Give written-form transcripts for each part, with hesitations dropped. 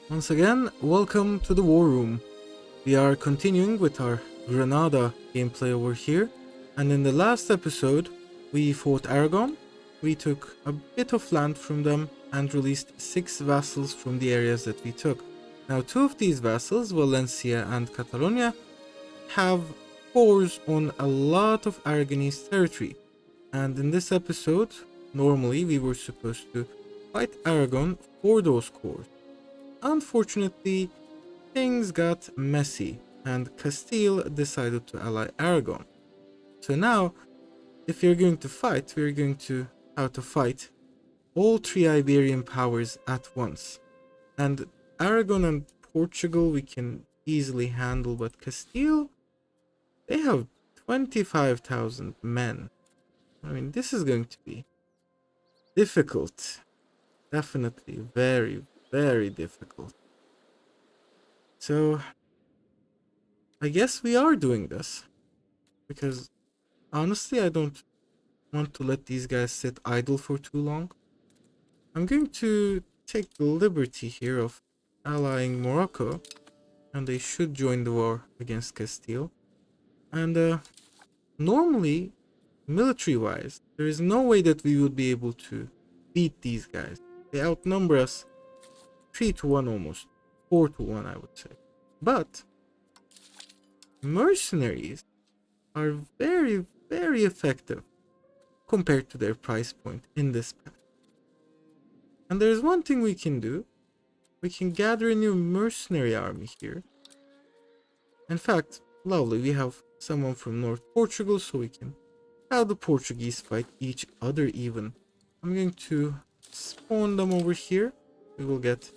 Once again, welcome to the War Room. We are continuing with our Granada gameplay over here, and in the last episode, we fought Aragon, we took a bit of land from them, and released 6 vassals from the areas that we took. Now 2 of these vassals, Valencia and Catalonia, have cores on a lot of Aragonese territory, and in this episode, normally we were supposed to fight Aragon for those cores. Unfortunately, things got messy and Castile decided to ally Aragon. So now, if we're going to fight, we're going to have to fight all 3 Iberian powers at once. And Aragon and Portugal we can easily handle, but Castile, they have 25,000 men. I mean, this is going to be difficult. Definitely very difficult. So I guess we are doing this because honestly I don't want to let these guys sit idle for too long. I'm going to take the liberty here of allying Morocco, and they should join the war against Castile. And normally, military wise, there is no way that we would be able to beat these guys. They outnumber us 3 to 1 almost, 4 to 1 I would say. But mercenaries are very effective compared to their price point in this pack. And there's one thing we can do. We can gather a new mercenary army here. In fact, lovely, we have someone from North Portugal, so we can have the Portuguese fight each other even. I'm going to spawn them over here. We will get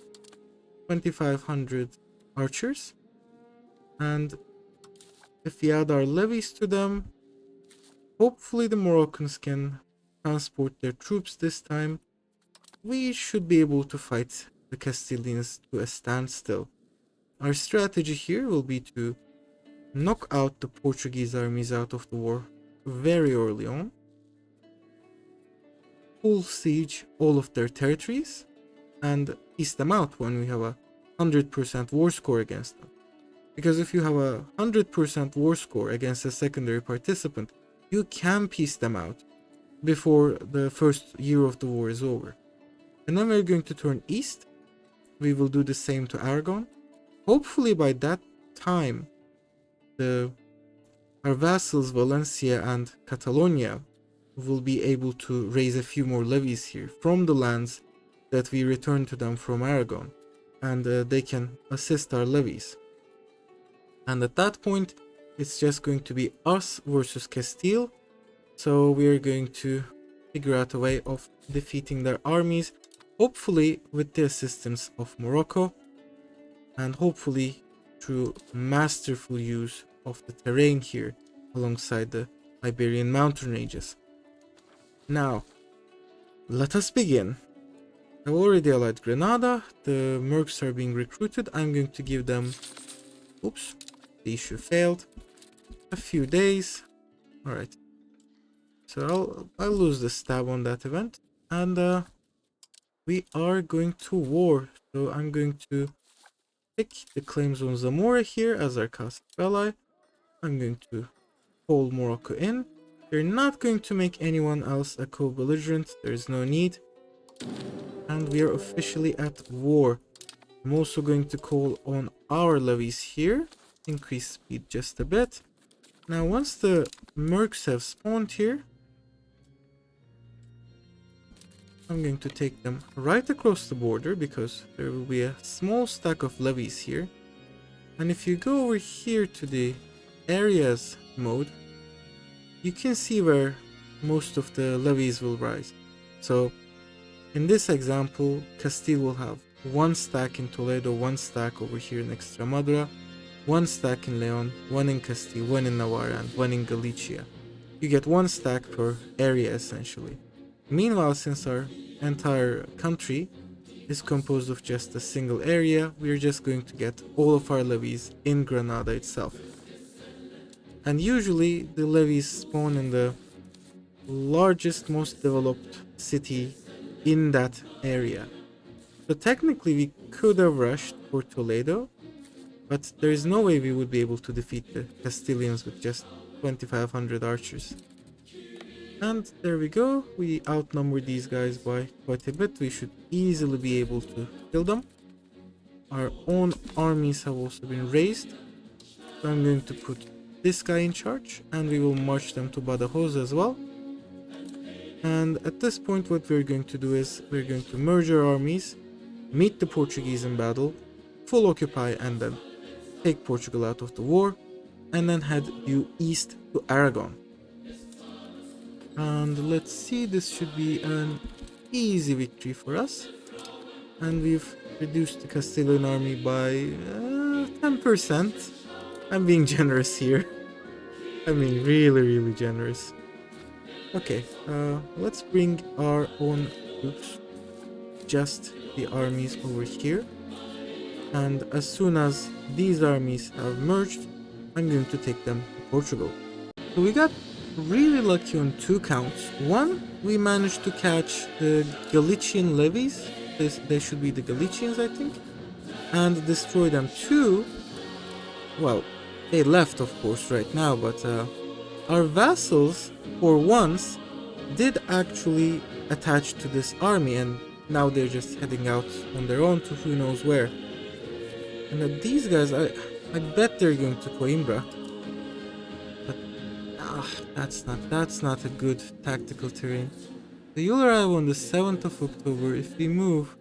2,500 archers, and if we add our levies to them, hopefully the Moroccans can transport their troops this time. We should be able to fight the Castilians to a standstill. Our strategy here will be to knock out the Portuguese armies out of the war very early on, full siege all of their territories, and piece them out when we have a 100% war score against them. Because if you have a 100% war score against a secondary participant, you can piece them out before the first year of the war is over. And then we're going to turn east. We will do the same to Aragon. Hopefully by that time, our vassals Valencia and Catalonia will be able to raise a few more levies here from the lands that we return to them from Aragon, and they can assist our levies. And at that point, it's just going to be us versus Castile, so we are going to figure out a way of defeating their armies, hopefully with the assistance of Morocco, and hopefully through masterful use of the terrain here alongside the Iberian mountain ranges. Now, let us begin. I've already allied Granada. The mercs are being recruited. I'm going to give them... Oops, the issue failed. A few days. Alright. So I'll lose the stab on that event. And we are going to war. So I'm going to pick the claims on Zamora here as our Casa ally. I'm going to hold Morocco in. They're not going to make anyone else a co-belligerent. There's no need. And we are officially at war. I'm also going to call on our levies here. Increase speed just a bit. Now once the mercs have spawned here, I'm going to take them right across the border because there will be a small stack of levies here. And if you go over here to the areas mode, you can see where most of the levies will rise. So in this example, Castile will have 1 stack in Toledo, 1 stack over here in Extremadura, 1 stack in Leon, 1 in Castile, 1 in Navarra, and 1 in Galicia. You get 1 stack per area essentially. Meanwhile, since our entire country is composed of just a single area, we're just going to get all of our levies in Granada itself. And usually the levies spawn in the largest, most developed city in that area. So technically we could have rushed for Toledo, but there is no way we would be able to defeat the Castilians with just 2500 archers. And there we go, we outnumber these guys by quite a bit. We should easily be able to kill them. Our own armies have also been raised. So I'm going to put this guy in charge and we will march them to Badajoz as well. And at this point what we're going to do is we're going to merge our armies, meet the Portuguese in battle, full occupy and then take Portugal out of the war, and then head due east to Aragon. And let's see, this should be an easy victory for us. And we've reduced the Castilian army by 10%. I'm being generous here. I mean really generous. Okay, let's bring our own troops, just the armies over here. And as soon as these armies have merged, I'm going to take them to Portugal. So we got really lucky on two counts. One, we managed to catch the Galician levies. They should be the Galicians, I think, and destroy them. Two, well, they left of course right now, but our vassals for once did actually attach to this army, and now they're just heading out on their own to who knows where. And these guys, I bet they're going to Coimbra. But that's not a good tactical terrain. So you'll arrive on the 7th of October. If we move,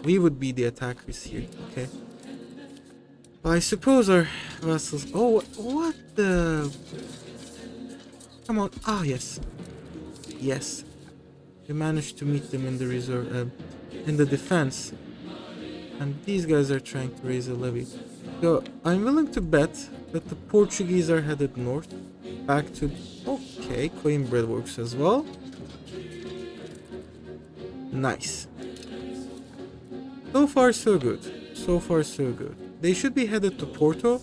we would be the attackers here. Okay. Well, I suppose our vassals. Oh, what the? Come on. Ah, yes. Yes. We managed to meet them in the reserve, in the defense. And these guys are trying to raise a levy. So I'm willing to bet that the Portuguese are headed north, back to... Okay, Coimbra works as well. Nice. So far so good. So far so good. They should be headed to Porto.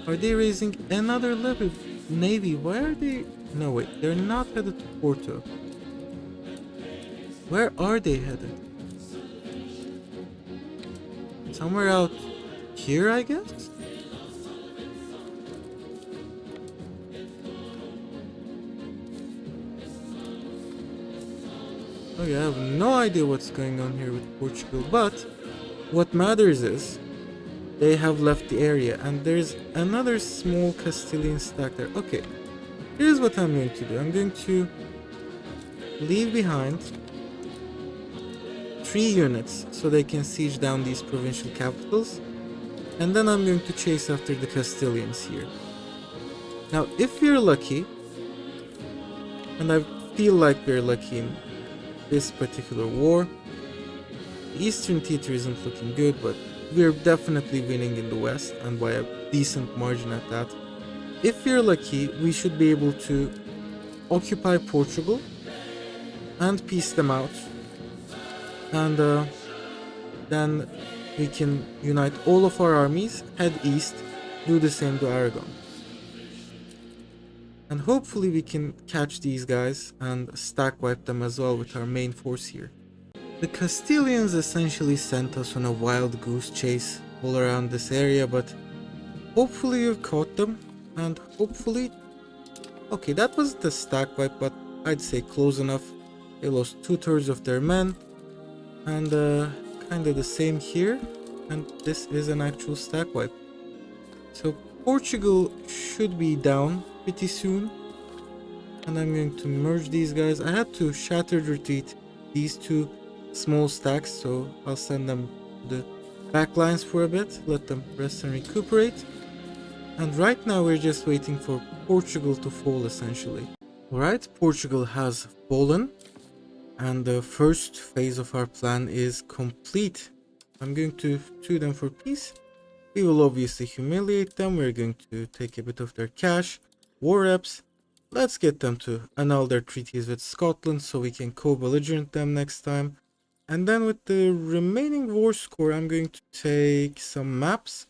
Are they raising another levy? Navy, why are they... No wait, they're not headed to Porto. Where are they headed? Somewhere out here, I guess? Oh yeah, I have no idea what's going on here with Portugal, but what matters is they have left the area and there's another small Castilian stack there. Okay, here's what I'm going to do. I'm going to leave behind 3 units so they can siege down these provincial capitals, and then I'm going to chase after the Castilians here. Now if we're lucky, and I feel like we're lucky in this particular war, the Eastern Theater isn't looking good, but we're definitely winning in the West, and by a decent margin at that. If we're lucky, we should be able to occupy Portugal and peace them out. And then we can unite all of our armies, head east, do the same to Aragon. And hopefully we can catch these guys and stack wipe them as well with our main force here. The Castilians essentially sent us on a wild goose chase all around this area, but hopefully we've caught them, and hopefully... Okay, that wasn't a stack wipe, but I'd say close enough. They lost 2/3 of their men. And kind of the same here, and this is an actual stack wipe. So Portugal should be down pretty soon, and I'm going to merge these guys. I had to shattered retreat these two small stacks, so I'll send them to the back lines for a bit, let them rest and recuperate. And right now we're just waiting for Portugal to fall essentially. Alright, Portugal has fallen. And the first phase of our plan is complete. I'm going to sue them for peace. We will obviously humiliate them. We're going to take a bit of their cash, war reps. Let's get them to annul their treaties with Scotland so we can co-belligerent them next time. And then with the remaining war score, I'm going to take some maps.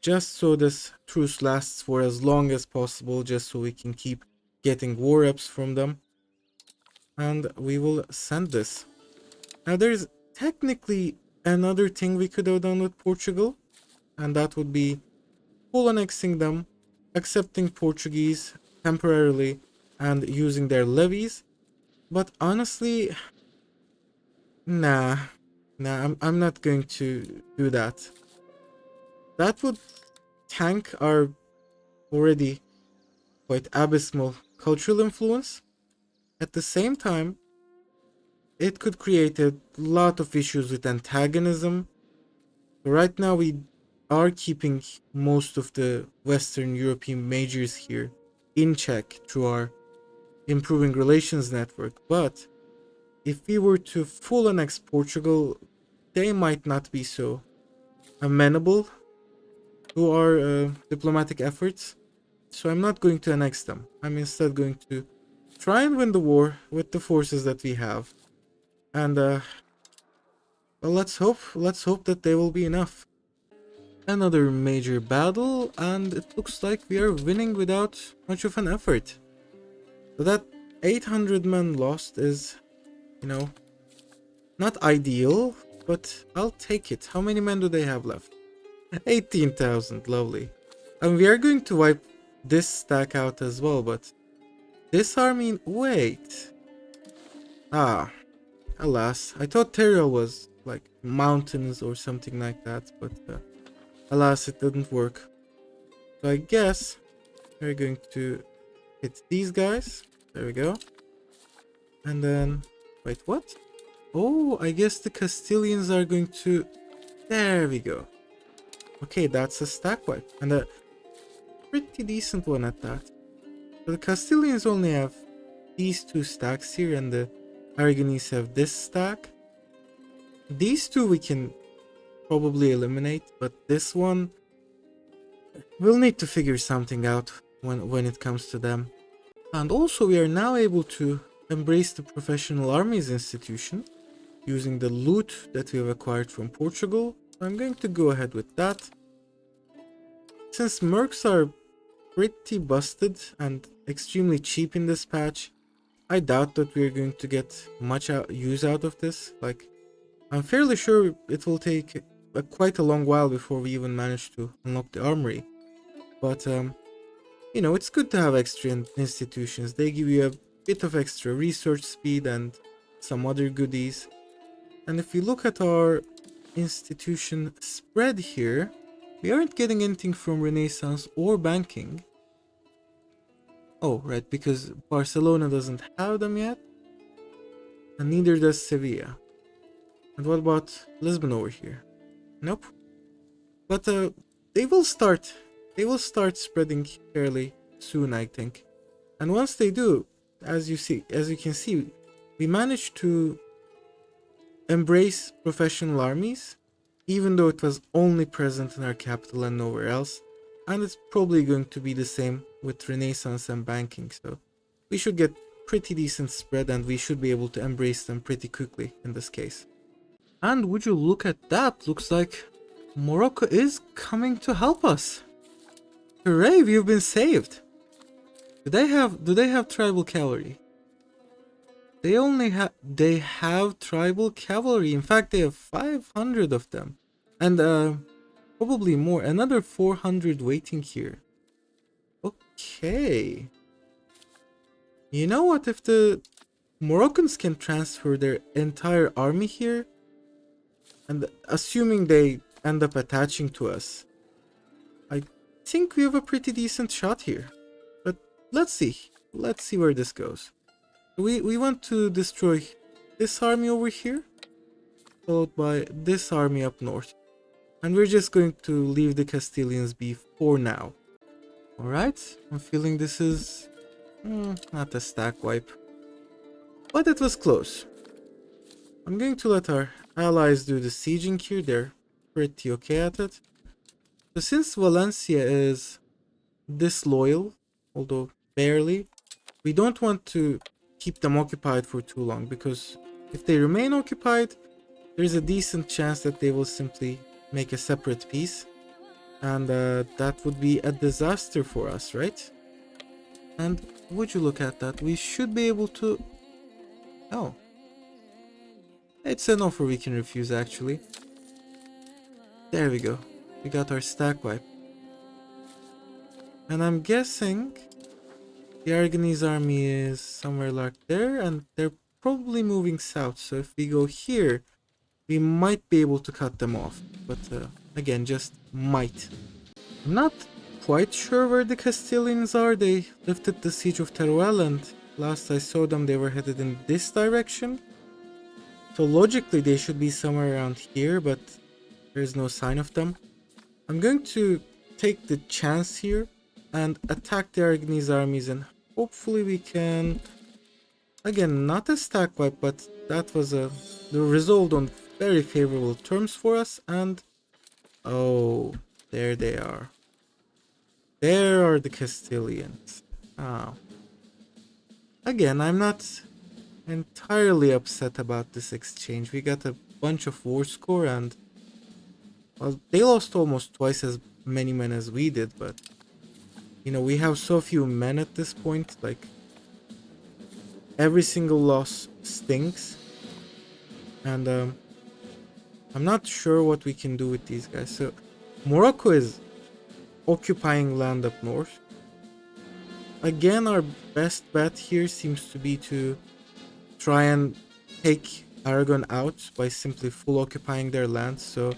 Just so this truce lasts for as long as possible, just so we can keep getting war reps from them. And we will send this. Now there's technically another thing we could have done with Portugal, and that would be full annexing them, accepting Portuguese temporarily, and using their levies. But honestly, nah, I'm not going to do that. That would tank our already quite abysmal cultural influence. At the same time, it could create a lot of issues with antagonism. Right now, we are keeping most of the Western European majors here in check through our improving relations network, but if we were to full annex Portugal, they might not be so amenable to our diplomatic efforts. So I'm not going to annex them. I'm instead going to try and win the war with the forces that we have. And well, let's hope that they will be enough. Another major battle, and it looks like we are winning without much of an effort. So that 800 men lost is, you know, not ideal, but I'll take it. How many men do they have left? 18,000, lovely. And we are going to wipe this stack out as well, but this army, wait. Ah, alas, I thought Teriel was like mountains or something like that, but alas, it didn't work. So I guess we're going to hit these guys. There we go. And then, wait, what? Oh, I guess the Castilians are going to... There we go. Okay, that's a stack wipe. And a pretty decent one at that. So the Castilians only have these two stacks here, and the Aragonese have this stack. These two we can probably eliminate, but this one... we'll need to figure something out when it comes to them. And also we are now able to embrace the professional armies institution using the loot that we have acquired from Portugal. I'm going to go ahead with that. Since mercs are pretty busted and extremely cheap in this patch, I doubt that we're going to get much use out of this. Like, I'm fairly sure it will take quite a long while before we even manage to unlock the armory. But, you know, it's good to have extra institutions. They give you a bit of extra research speed and some other goodies. And if we look at our institution spread here, we aren't getting anything from Renaissance or banking. Oh, right, because Barcelona doesn't have them yet. And neither does Sevilla. And what about Lisbon over here? Nope. But they will start spreading fairly soon, I think. And once they do, as you can see, we managed to embrace professional armies, even though it was only present in our capital and nowhere else. And it's probably going to be the same with Renaissance and banking, so we should get pretty decent spread and we should be able to embrace them pretty quickly in this case. And would you look at that, looks like Morocco is coming to help us. Hooray, we've been saved. Do they have tribal cavalry? They have tribal cavalry. In fact, they have 500 of them. And probably more. Another 400 waiting here. Okay. You know what? If the Moroccans can transfer their entire army here, and assuming they end up attaching to us, I think we have a pretty decent shot here. But let's see. Let's see where this goes. We want to destroy this army over here, followed by this army up north. And we're just going to leave the Castilians be for now. Alright, I'm feeling this is not a stack wipe. But it was close. I'm going to let our allies do the sieging here. They're pretty okay at it. So since Valencia is disloyal, although barely, we don't want to keep them occupied for too long, because if they remain occupied, there's a decent chance that they will simply make a separate peace, and that would be a disaster for us, right? And would you look at that, we should be able to... Oh. It's an offer we can refuse, actually. There we go. We got our stack wipe. And I'm guessing the Aragonese army is somewhere like there, and they're probably moving south. So if we go here, we might be able to cut them off. But again, just might. I'm not quite sure where the Castilians are. They lifted the siege of Teruel, and last I saw them, they were headed in this direction. So logically, they should be somewhere around here, but there's no sign of them. I'm going to take the chance here and attack the Aragonese armies, and hopefully we can, again, not a stack wipe, but that was resolved on very favorable terms for us. And oh, there they are. There are the Castilians. Oh. Again, I'm not entirely upset about this exchange. We got a bunch of war score, and well, they lost almost twice as many men as we did, but you know, we have so few men at this point, like every single loss stinks. And I'm not sure what we can do with these guys. So Morocco is occupying land up north. Again, our best bet here seems to be to try and take Aragon out by simply full occupying their land. So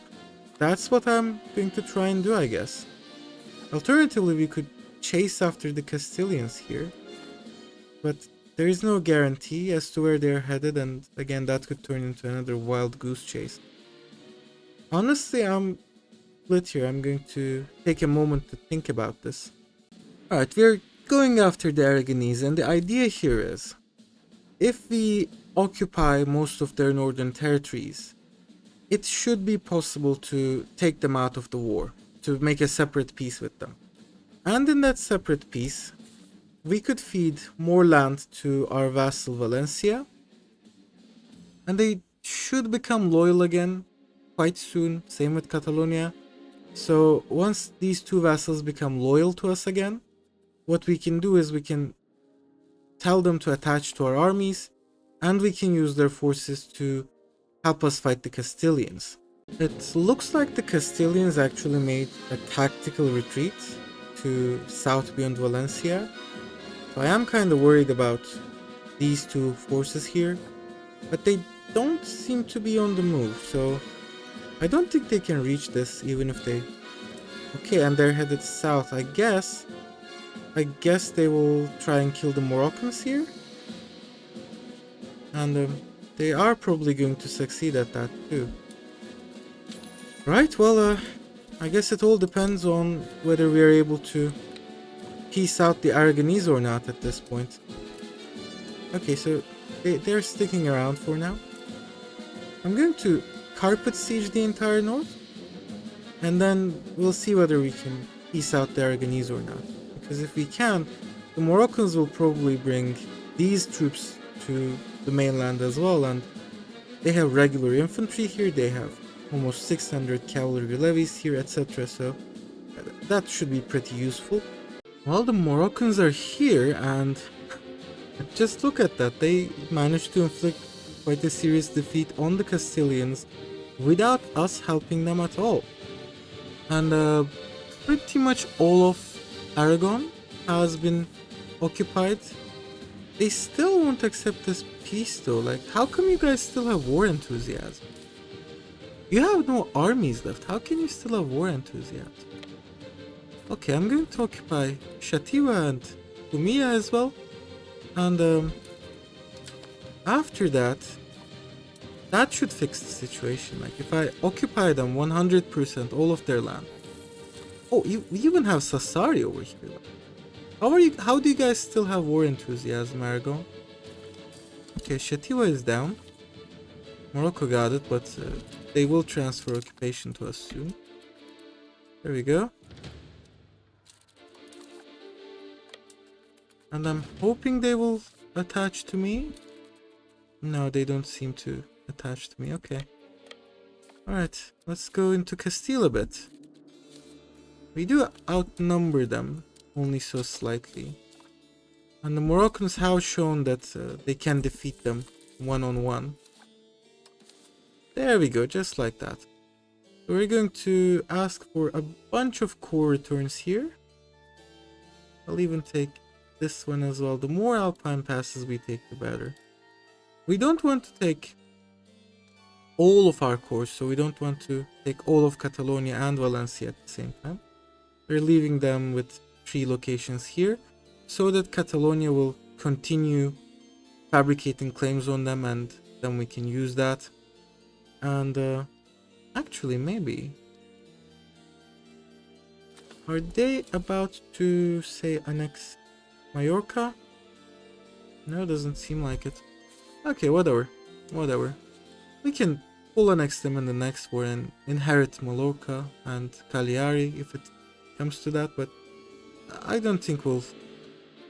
that's what I'm going to try and do, I guess. Alternatively, we could chase after the Castilians here, but there is no guarantee as to where they're headed, and again, that could turn into another wild goose chase. Honestly, I'm split here. I'm going to take a moment to think about this. Alright, we're going after the Aragonese, and the idea here is, if we occupy most of their northern territories, it should be possible to take them out of the war, to make a separate peace with them. And in that separate peace, we could feed more land to our vassal Valencia, and they should become loyal again quite soon, same with Catalonia. So once these two vassals become loyal to us again, what we can do is we can tell them to attach to our armies, and we can use their forces to help us fight the Castilians. It looks like the Castilians actually made a tactical retreat to south beyond Valencia. So I am kind of worried about these two forces here, but they don't seem to be on the move, so I don't think they can reach this even if they... Okay, and they're headed south. I guess they will try and kill the Moroccans here. And they are probably going to succeed at that too. Right, well, I guess it all depends on whether we are able to peace out the Aragonese or not at this point. Okay, so they're sticking around for now. I'm going to carpet siege the entire north, and then we'll see whether we can peace out the Aragonese or not. Because if we can, the Moroccans will probably bring these troops to the mainland as well, and they have regular infantry here, they have almost 600 cavalry levies here, etc. So that should be pretty useful. Well, the Moroccans are here, and just look at that. They managed to inflict quite a serious defeat on the Castilians without us helping them at all. And pretty much all of Aragon has been occupied. They still won't accept this peace though. Like, how come you guys still have war enthusiasm? You have no armies left. How can you still have war enthusiasm? Okay, I'm going to occupy Shativa and Umia as well. And after that, that should fix the situation. Like, if I occupy them 100%, all of their land. Oh, we even have Sassari over here. How do you guys still have war enthusiasm, Aragon? Okay, Shativa is down. Morocco got it, but they will transfer occupation to us soon. There we go. And I'm hoping they will attach to me. No, they don't seem to attach to me. Okay. Alright, let's go into Castile a bit. We do outnumber them, only so slightly. And the Moroccans have shown that they can defeat them one-on-one. There we go, just like that. So we're going to ask for a bunch of core returns here. I'll even take this one as well. The more alpine passes we take, the better. We don't want to take all of our cores, so we don't want to take all of Catalonia and Valencia at the same time. We're leaving them with 3 locations here, so that Catalonia will continue fabricating claims on them, and then we can use that. And actually, maybe... Are they about to, say, annex Mallorca? No, doesn't seem like it. Okay, whatever. We can full annex them in the next war and inherit Mallorca and Cagliari if it comes to that, but I don't think we'll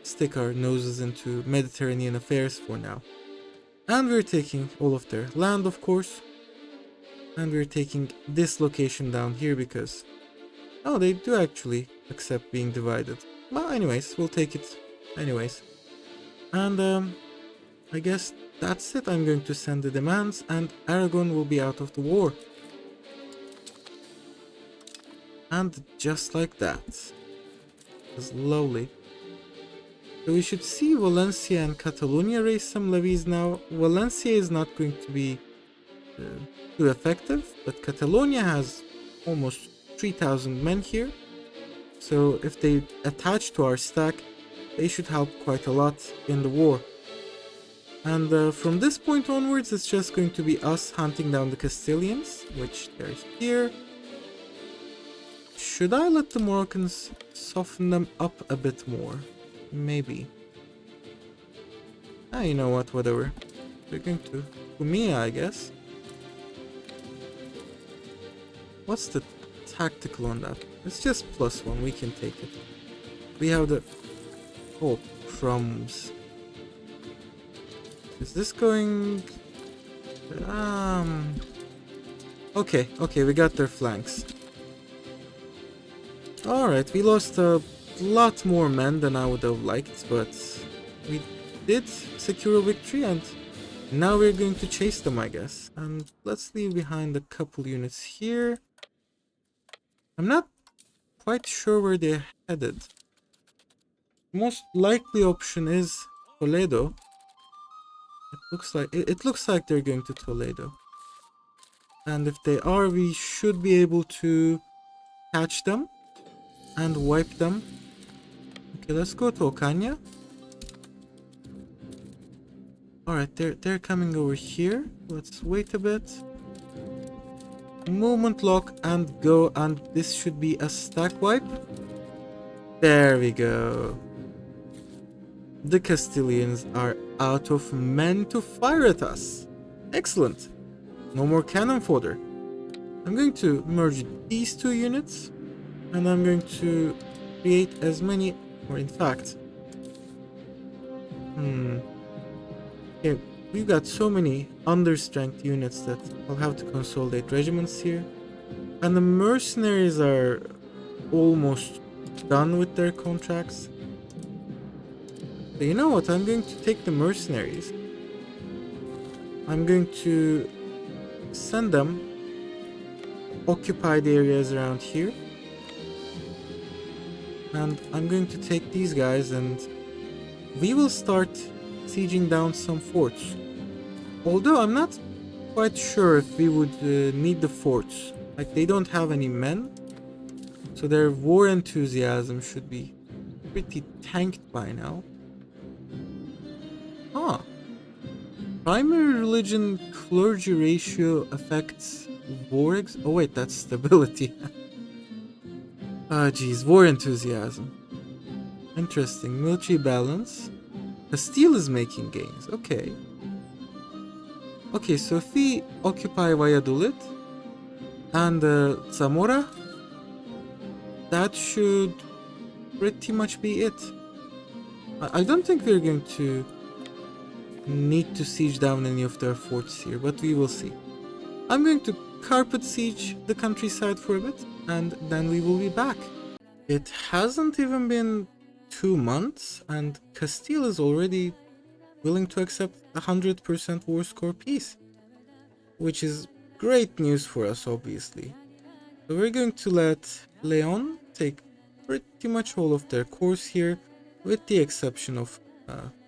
stick our noses into Mediterranean affairs for now. And we're taking all of their land, of course. And we're taking this location down here because... Oh, they do actually accept being divided. Well, anyways, we'll take it anyways. And I guess that's it. I'm going to send the demands and Aragon will be out of the war. And just like that. It's lovely. So we should see Valencia and Catalonia raise some levies now. Valencia is not going to be too effective, but Catalonia has almost 3,000 men here. So if they attach to our stack, they should help quite a lot in the war. And from this point onwards, it's just going to be us hunting down the Castilians, which they're here. Should I let the Moroccans soften them up a bit more? Maybe. Ah, you know what, whatever. We're going to Cumia, I guess. What's the tactical on that? It's just +1, we can take it. We have the... Oh, crumbs. Is this going... Okay, we got their flanks. Alright, we lost a lot more men than I would have liked, but we did secure a victory and now we're going to chase them, I guess. And let's leave behind a couple units here. I'm not quite sure where they're headed. Most likely option is Toledo. It looks like they're going to Toledo. And if they are, we should be able to catch them and wipe them. Okay, let's go to Ocaña. Alright, they're coming over here. Let's wait a bit. Movement lock and go, and this should be a stack wipe. There we go. The Castilians are out of men to fire at us. Excellent. No more cannon fodder. I'm going to merge these 2 units and I'm going to create as many, or in fact, okay, we've got so many understrength units that I'll have to consolidate regiments here. And the mercenaries are almost done with their contracts. So you know what, I'm going to take the mercenaries. I'm going to send them occupy the areas around here. And I'm going to take these guys and we will start sieging down some forts. Although I'm not quite sure if we would need the forts. Like, they don't have any men. So their war enthusiasm should be pretty tanked by now. Huh. Primary religion clergy ratio affects war oh wait, that's stability. Ah, geez, war enthusiasm. Interesting. Military balance. Castile is making gains. Okay. Okay, so if we occupy Valladolid and Zamora, that should pretty much be it. I don't think we're going to need to siege down any of their forts here, but we will see. I'm going to carpet siege the countryside for a bit, and then we will be back. It hasn't even been 2 months, and Castile is already willing to accept 100% war score peace, which is great news for us, obviously. So we're going to let Leon take pretty much all of their cores here, with the exception of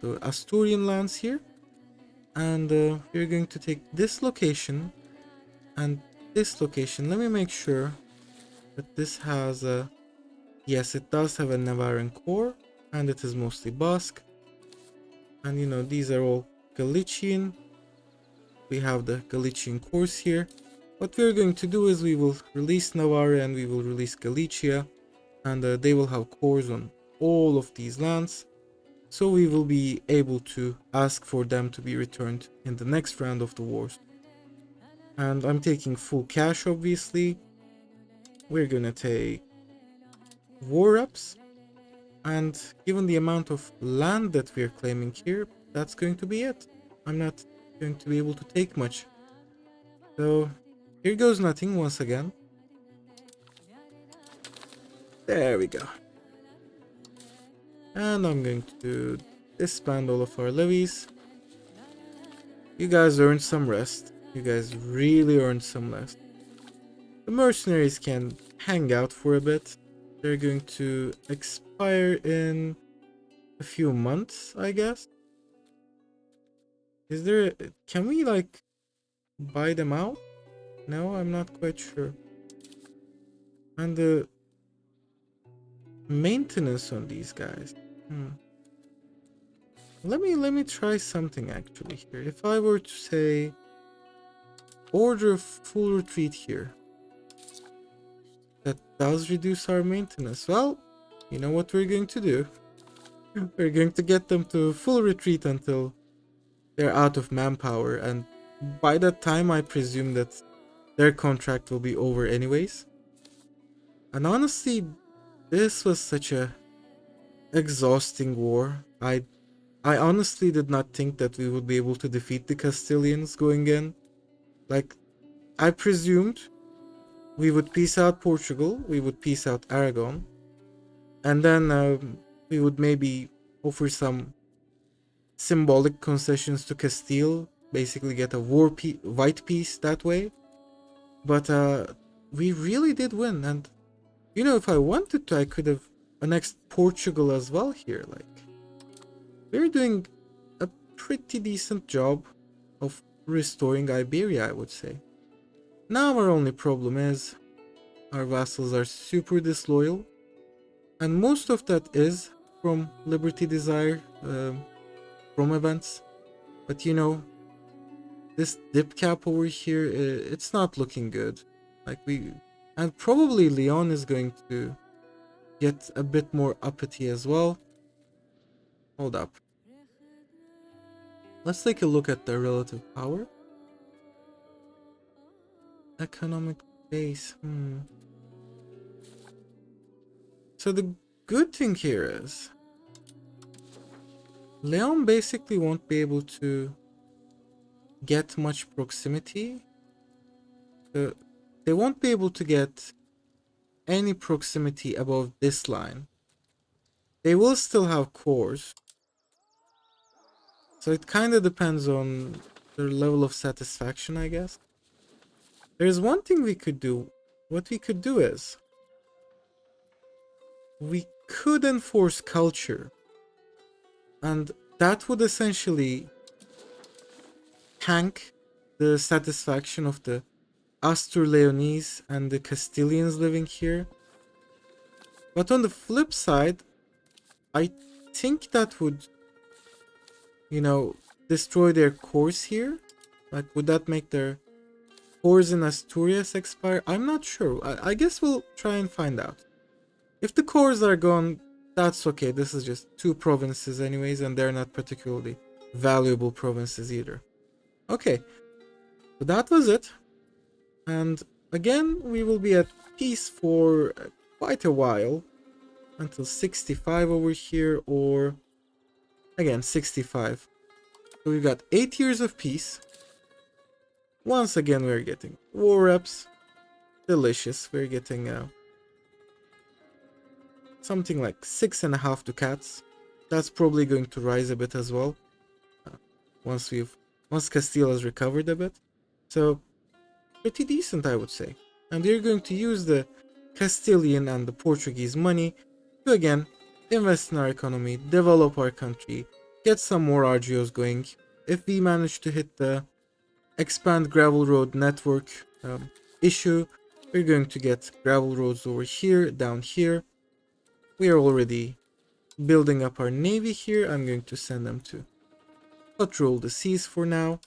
the Asturian lands here. And we're going to take this location and this location. Let me make sure that this has a... Yes, it does have a Navarran core, and it is mostly Basque. And you know, these are all Galician. We have the Galician cores here. What we're going to do is we will release Navarre and we will release Galicia, and they will have cores on all of these lands. So we will be able to ask for them to be returned in the next round of the wars. And I'm taking full cash, obviously. We're gonna take war ups. And given the amount of land that we're claiming here, that's going to be it. I'm not going to be able to take much. So here goes nothing once again. There we go. And I'm going to disband all of our levies. You guys earned some rest. You guys really earned some rest. The mercenaries can hang out for a bit. They're going to expire in a few months, I guess. Is there... Can we, like, buy them out? No, I'm not quite sure. And the maintenance on these guys. Let me try something actually here. If I were to say order full retreat here, that does reduce our maintenance. Well, you know what we're going to do? We're going to get them to full retreat until they're out of manpower, and by that time I presume that their contract will be over anyways. And honestly, this was such a exhausting war. I honestly did not think that we would be able to defeat the Castilians going in. Like, I presumed we would peace out Portugal, we would peace out Aragon, and then we would maybe offer some symbolic concessions to Castile, basically get a white peace that way. But we really did win, and you know, if I wanted to, I could have annexed Portugal as well here. Like, we're doing a pretty decent job of restoring Iberia, I would say. Now our only problem is our vassals are super disloyal, and most of that is from Liberty Desire, from events. But you know, this dip cap over here, it's not looking good. Like, and probably Leon is going to get a bit more uppity as well. Hold up. Let's take a look at their relative power. Economic base. So the good thing here is Leon basically won't be able to get much proximity. They won't be able to get any proximity above this line. They will still have cores. So it kind of depends on their level of satisfaction, I guess. There's one thing we could do. What we could do is we could enforce culture, and that would essentially tank the satisfaction of the Astur Leonese and the Castilians living here. But on the flip side, I think that would, you know, destroy their cores here. Like, would that make their cores in Asturias expire? I'm not sure. I guess we'll try and find out. If the cores are gone, that's okay. This is just 2 provinces anyways, and they're not particularly valuable provinces either. Okay, so that was it. And again, we will be at peace for quite a while, until 65 over here, or again 65. So we've got 8 years of peace. Once again, we're getting war reps. Delicious. We're getting something like 6.5 ducats. That's probably going to rise a bit as well, once Castile has recovered a bit. So pretty decent, I would say. And we're going to use the Castilian and the Portuguese money to again invest in our economy, develop our country, get some more RGOs going. If we manage to hit the expand gravel road network issue, we're going to get gravel roads over here, down here. We are already building up our navy here. I'm going to send them to patrol the seas for now.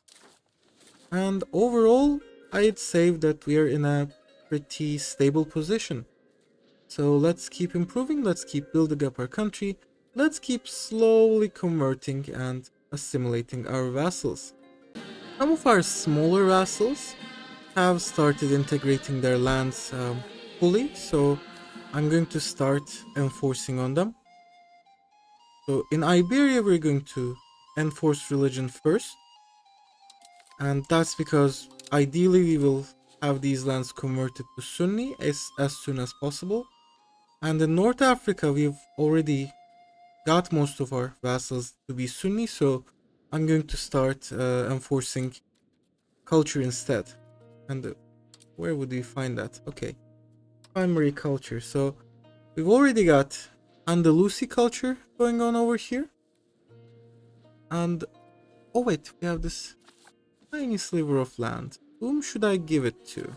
And overall, I'd say that we are in a pretty stable position. So let's keep improving, let's keep building up our country, let's keep slowly converting and assimilating our vassals. Some of our smaller vassals have started integrating their lands fully, so I'm going to start enforcing on them. So in Iberia, we're going to enforce religion first, and that's because ideally we will have these lands converted to Sunni as soon as possible. And in North Africa, we've already got most of our vassals to be Sunni, so I'm going to start enforcing culture instead. And where would we find that? Okay, primary culture. So we've already got Andalusi culture going on over here. And oh wait, we have this tiny sliver of land. Whom should I give it to?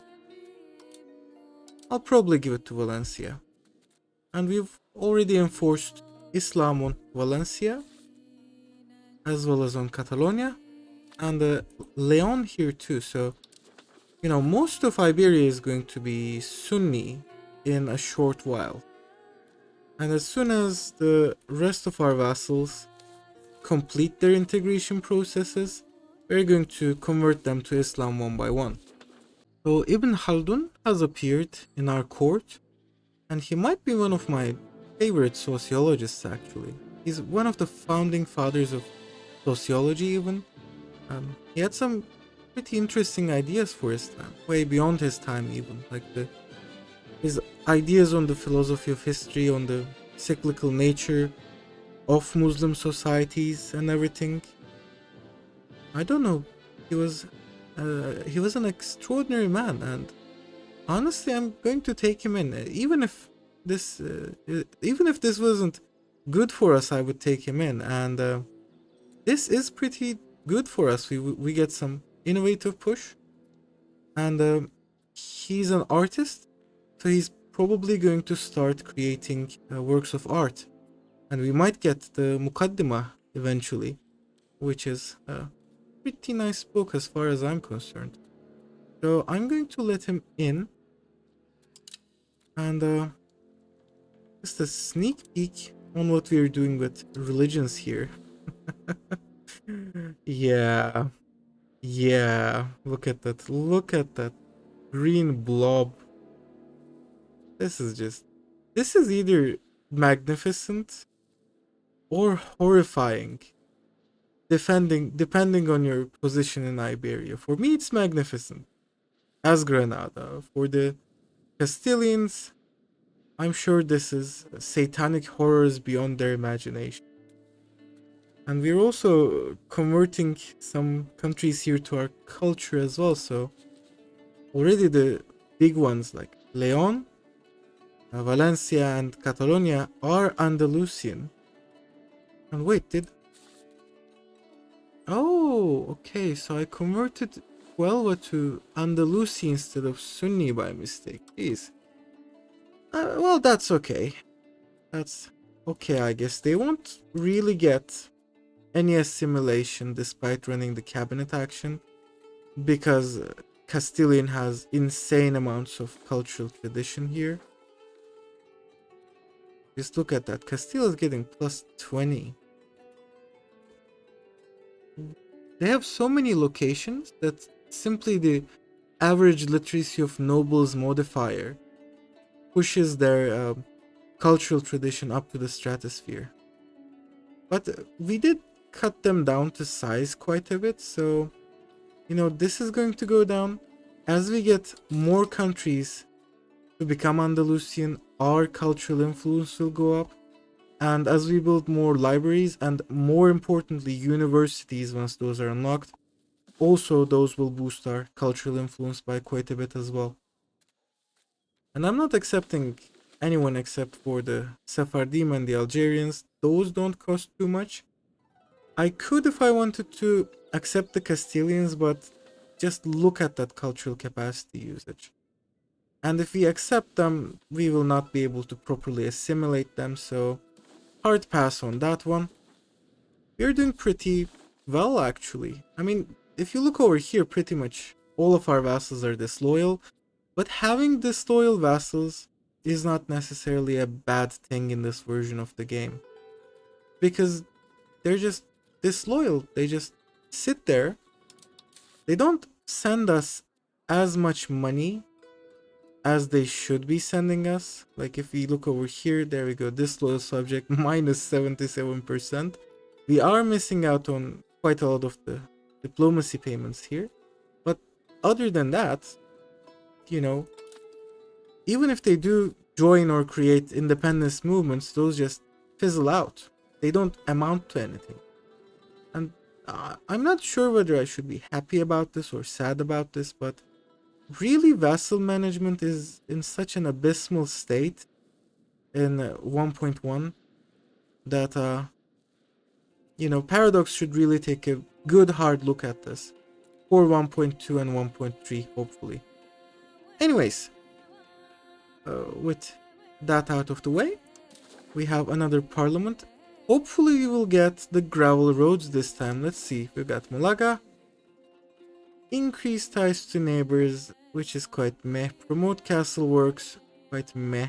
I'll probably give it to Valencia. And we've already enforced Islam on Valencia, as well as on Catalonia, and Leon here too. So, you know, most of Iberia is going to be Sunni in a short while. And as soon as the rest of our vassals complete their integration processes, we're going to convert them to Islam one by one. So Ibn Khaldun has appeared in our court, and he might be one of my favorite sociologists actually. He's one of the founding fathers of sociology even. He had some pretty interesting ideas for his time, way beyond his time even, like his ideas on the philosophy of history, on the cyclical nature of Muslim societies and everything. I don't know, he was an extraordinary man, and honestly, I'm going to take him in. Even if this wasn't good for us, I would take him in. And this is pretty good for us. We get some innovative push, and he's an artist, so he's probably going to start creating works of art, and we might get the Muqaddimah eventually, which is a pretty nice book as far as I'm concerned. So I'm going to let him in. And just a sneak peek on what we're doing with religions here. Yeah, look at that green blob. This is either magnificent or horrifying, depending on your position in Iberia. For me, it's magnificent, as Granada. For the Castilians, I'm sure this is satanic horrors beyond their imagination. And we're also converting some countries here to our culture as well, so already the big ones like Leon, Valencia and Catalonia are Andalusian. And wait, oh, okay, so I converted Huelva to Andalusi instead of Sunni by mistake. Jeez. Well, that's okay. That's okay, I guess. They won't really get any assimilation despite running the cabinet action, because Castilian has insane amounts of cultural tradition here. Just look at that. Castile is getting plus 20. They have so many locations that simply the average literacy of nobles modifier pushes their cultural tradition up to the stratosphere. But we did cut them down to size quite a bit, so you know, this is going to go down. As we get more countries to become Andalusian, our cultural influence will go up. And as we build more libraries and, more importantly, universities, once those are unlocked, also those will boost our cultural influence by quite a bit as well. And I'm not accepting anyone except for the Sephardim and the Algerians. Those don't cost too much. I could, if I wanted to, accept the Castilians, but just look at that cultural capacity usage. And if we accept them, we will not be able to properly assimilate them, so hard pass on that one. We're doing pretty well, actually. I mean, if you look over here, pretty much all of our vassals are disloyal, but having disloyal vassals is not necessarily a bad thing in this version of the game. Because they're just disloyal. They just sit there. They don't send us as much money as they should be sending us. Like if we look over here, there we go, disloyal subject minus 77%. We are missing out on quite a lot of the diplomacy payments here. But other than that, you know, even if they do join or create independence movements, those just fizzle out. They don't amount to anything. And I'm not sure whether I should be happy about this or sad about this, but really vassal management is in such an abysmal state in 1.1 that you know, Paradox should really take a good hard look at this for 1.2 and 1.3 hopefully. Anyways, with that out of the way, we have another parliament. Hopefully we will get the gravel roads this time. Let's see, we got Malaga. Increase ties to neighbors, which is quite meh. Promote castle works, quite meh.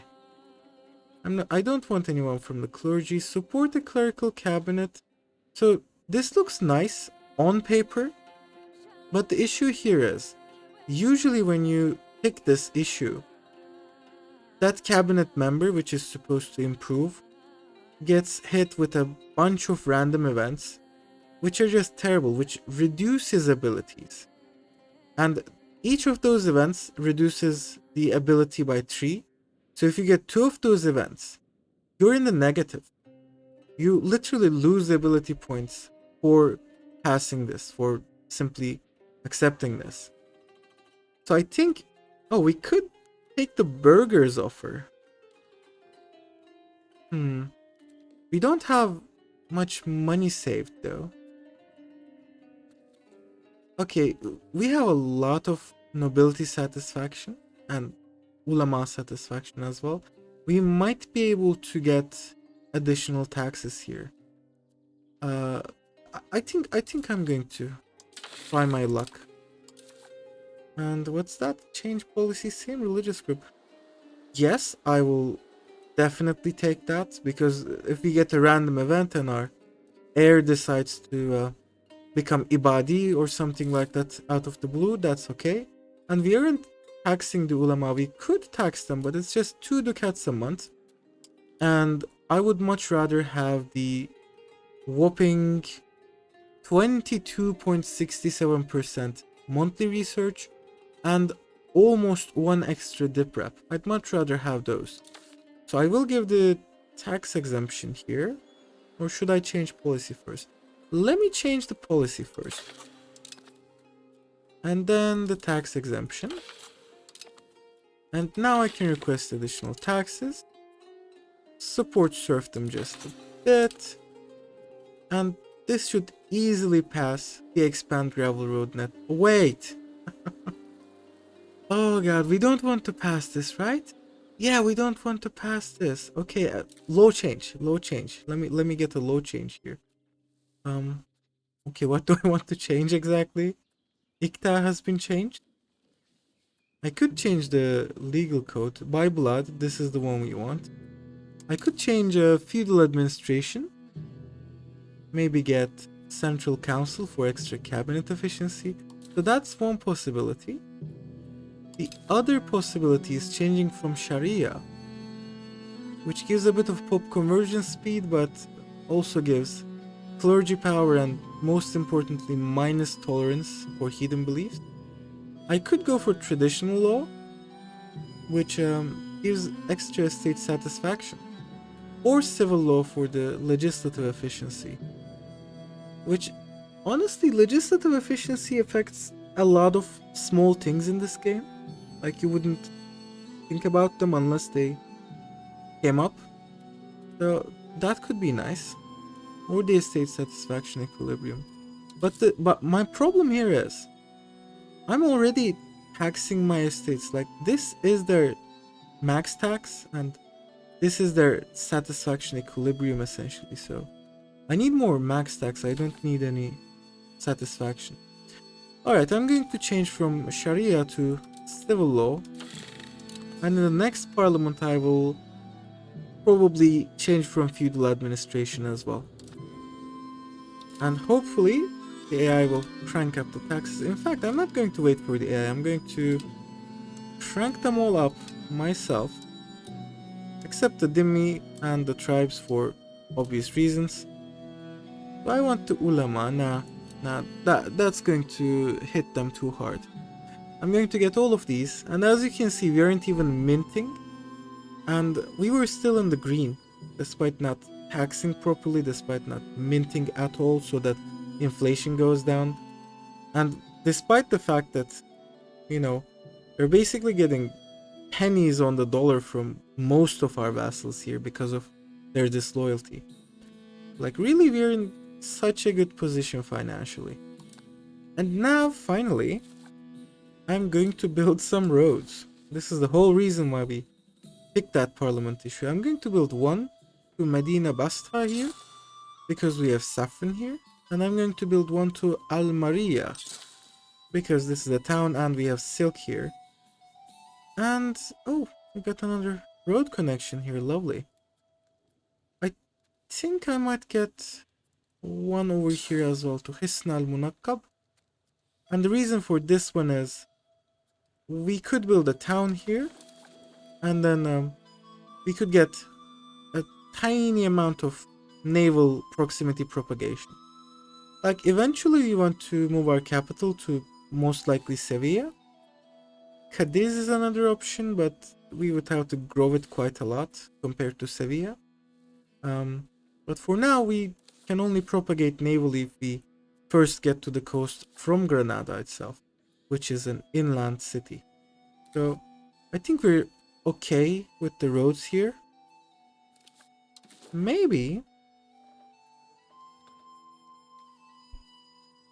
I don't want anyone from the clergy. Support the clerical cabinet. So this looks nice on paper, but the issue here is, usually when you pick this issue, that cabinet member, which is supposed to improve, gets hit with a bunch of random events, which are just terrible, which reduce his abilities. And each of those events reduces the ability by 3. So if you get 2 of those events, you're in the negative. You literally lose the ability points for passing this, for simply accepting this. So I think, oh, we could take the burgers offer. We don't have much money saved though. Okay, we have a lot of nobility satisfaction and ulama satisfaction as well. We might be able to get additional taxes here. I think I'm going to try my luck. And what's that? Change policy, same religious group. Yes, I will definitely take that, because if we get a random event and our heir decides to become Ibadi or something like that out of the blue, that's okay. And we aren't taxing the ulama. We could tax them, but it's just 2 ducats a month. And I would much rather have the whopping 22.67% monthly research and almost 1 extra dip rep. I'd much rather have those. So I will give the tax exemption here. Or should I change policy first? Let me change the policy first. And then the tax exemption. And now I can request additional taxes. Support serfdom just a bit. And this should easily pass the expand gravel road net. Wait! Oh god, we don't want to pass this, right? Yeah, we don't want to pass this. Okay, low change, low change. Let me get a low change here. Okay, what do I want to change exactly? ICTA has been changed. I could change the legal code. By blood, this is the one we want. I could change feudal administration. Maybe get central council for extra cabinet efficiency. So that's one possibility. The other possibility is changing from Sharia, which gives a bit of pop conversion speed, but also gives clergy power and, most importantly, minus tolerance for heathen beliefs. I could go for traditional law, which gives extra state satisfaction, or civil law for the legislative efficiency, which Honestly, legislative efficiency affects a lot of small things in this game. Like, you wouldn't think about them unless they came up. So that could be nice. Or the estate satisfaction equilibrium. But my problem here is I'm already taxing my estates. Like, this is their max tax and this is their satisfaction equilibrium essentially. So I need more max tax. I don't need any satisfaction. Alright, I'm going to change from Sharia to civil law. And in the next parliament I will probably change from feudal administration as well. And hopefully the AI will crank up the taxes. In fact, I'm not going to wait for the AI. I'm going to crank them all up myself. Except the dhimmi and the tribes for obvious reasons. Do I want the ulama? Nah, that's going to hit them too hard. I'm going to get all of these, and as you can see, we aren't even minting, and we were still in the green, despite not taxing properly, despite not minting at all so that inflation goes down, and despite the fact that, you know, we're basically getting pennies on the dollar from most of our vassals here because of their disloyalty. Like, really, we're in such a good position financially. And now, finally, I'm going to build some roads. This is the whole reason why we picked that parliament issue. I'm going to build one to Medina Bastra here, because we have saffron here. And I'm going to build one to Almeria, because this is a town and we have silk here. And, oh, we got another road connection here, lovely. I think I might get one over here as well to Hisn al-Munaqqab. And the reason for this one is we could build a town here, and then we could get a tiny amount of naval proximity propagation. Like, eventually we want to move our capital to most likely Sevilla. Cadiz is another option, but we would have to grow it quite a lot compared to Sevilla. But for now, we can only propagate navally if we first get to the coast from Granada itself, which is an inland city. So I think we're okay with the roads here. Maybe.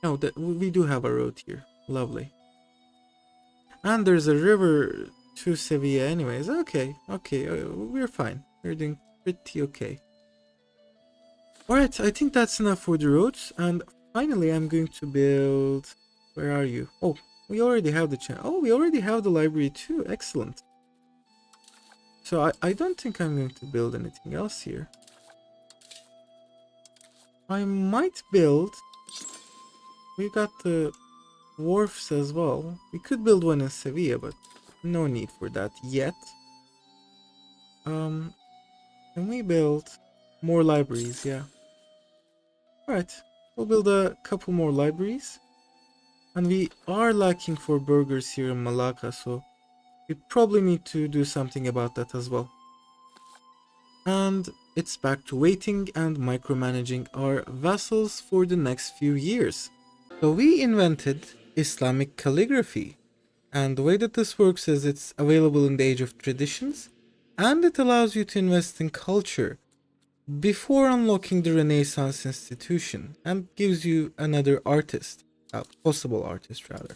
No, we do have a road here. Lovely. And there's a river to Sevilla anyways. Okay, we're fine. We're doing pretty okay. Alright, I think that's enough for the roads. And finally, I'm going to build... Where are you? Oh, we already have the channel. Oh, we already have the library too. Excellent. So I don't think I'm going to build anything else here. I might build... We got the wharfs as well. We could build one in Sevilla, but no need for that yet. Can we build more libraries? Yeah. Alright, we'll build a couple more libraries. And we are lacking for burgers here in Malacca, so we probably need to do something about that as well. And it's back to waiting and micromanaging our vassals for the next few years. So we invented Islamic calligraphy, and the way that this works is it's available in the Age of Traditions, and it allows you to invest in culture before unlocking the Renaissance institution, and gives you another artist, a possible artist rather.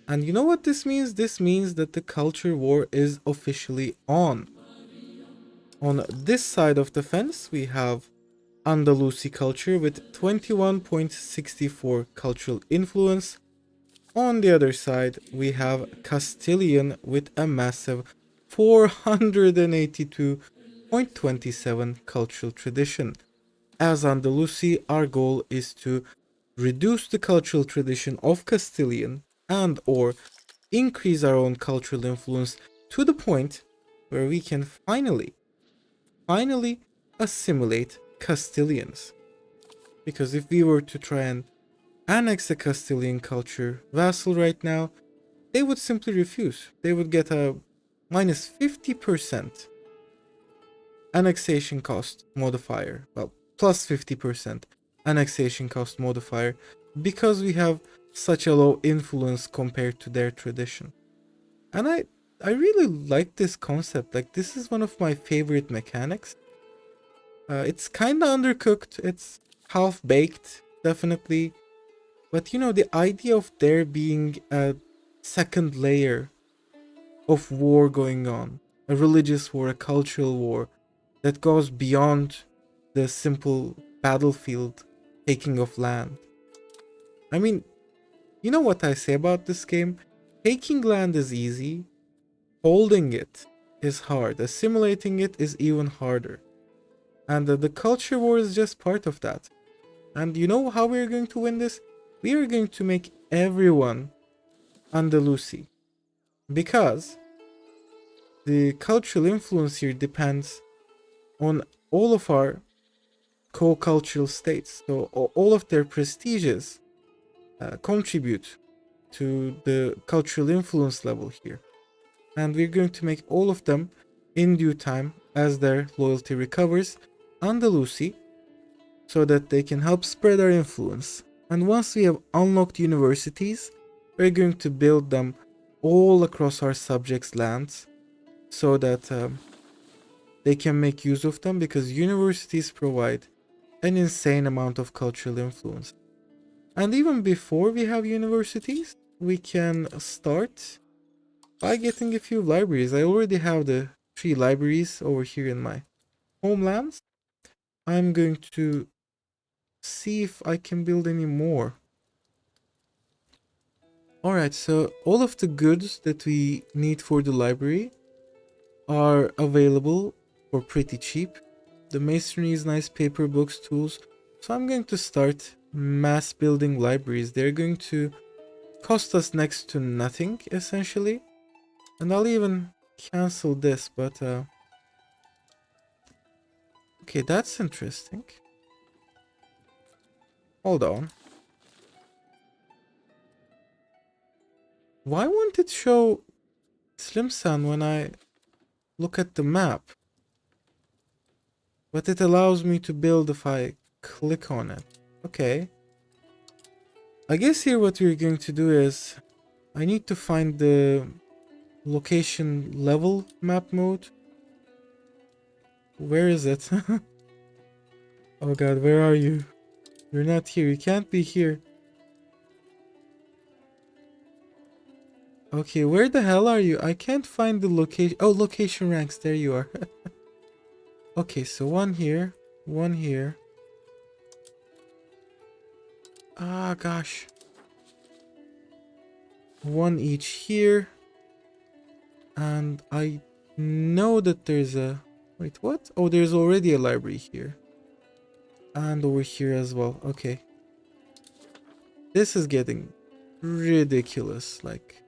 And you know what this means? This means that the culture war is officially on. On this side of the fence, we have Andalusi culture with 21.64 cultural influence. On the other side, we have Castilian with a massive 482.27 cultural tradition. As Andalusi, our goal is to reduce the cultural tradition of Castilian and or increase our own cultural influence to the point where we can finally assimilate Castilians. Because if we were to try and annex a Castilian culture vassal right now, they would simply refuse. They would get a minus 50% annexation cost modifier. Well, plus 50% annexation cost modifier because we have such a low influence compared to their tradition. And I really like this concept. Like, this is one of my favorite mechanics. It's kind of undercooked. It's half baked, definitely. But you know, the idea of there being a second layer of war going on, a religious war, a cultural war that goes beyond the simple battlefield taking of land. I mean, you know what I say about this game? Taking land is easy, holding it is hard, assimilating it is even harder. And the culture war is just part of that. And you know how we're going to win this? We are going to make everyone Andalusi. Because the cultural influence here depends on all of our co-cultural states. So all of their prestiges contribute to the cultural influence level here. And we're going to make all of them in due time as their loyalty recovers Andalusi, so that they can help spread our influence. And once we have unlocked universities, we're going to build them all across our subjects' lands so that they can make use of them, because universities provide an insane amount of cultural influence. And even before we have universities, we can start by getting a few libraries. I already have the 3 libraries over here in my homelands. I'm going to see if I can build any more. Alright, so all of the goods that we need for the library are available for pretty cheap. The masonry is nice, paper, books, tools. So I'm going to start mass building libraries. They're going to cost us next to nothing, essentially. And I'll even cancel this, but okay, that's interesting. Hold on. Why won't it show Slimsan when I look at the map? But it allows me to build if I click on it. Okay. I guess here what we're going to do is I need to find the location level map mode. Where is it? Oh god, where are you? You're not here. You can't be here. Okay, where the hell are you? I can't find the location. Oh, location ranks. There you are. Okay, so one here. One here. Ah, gosh. One each here. And I know that there's a... Wait, what? Oh, there's already a library here. And over here as well. Okay. This is getting ridiculous. Like...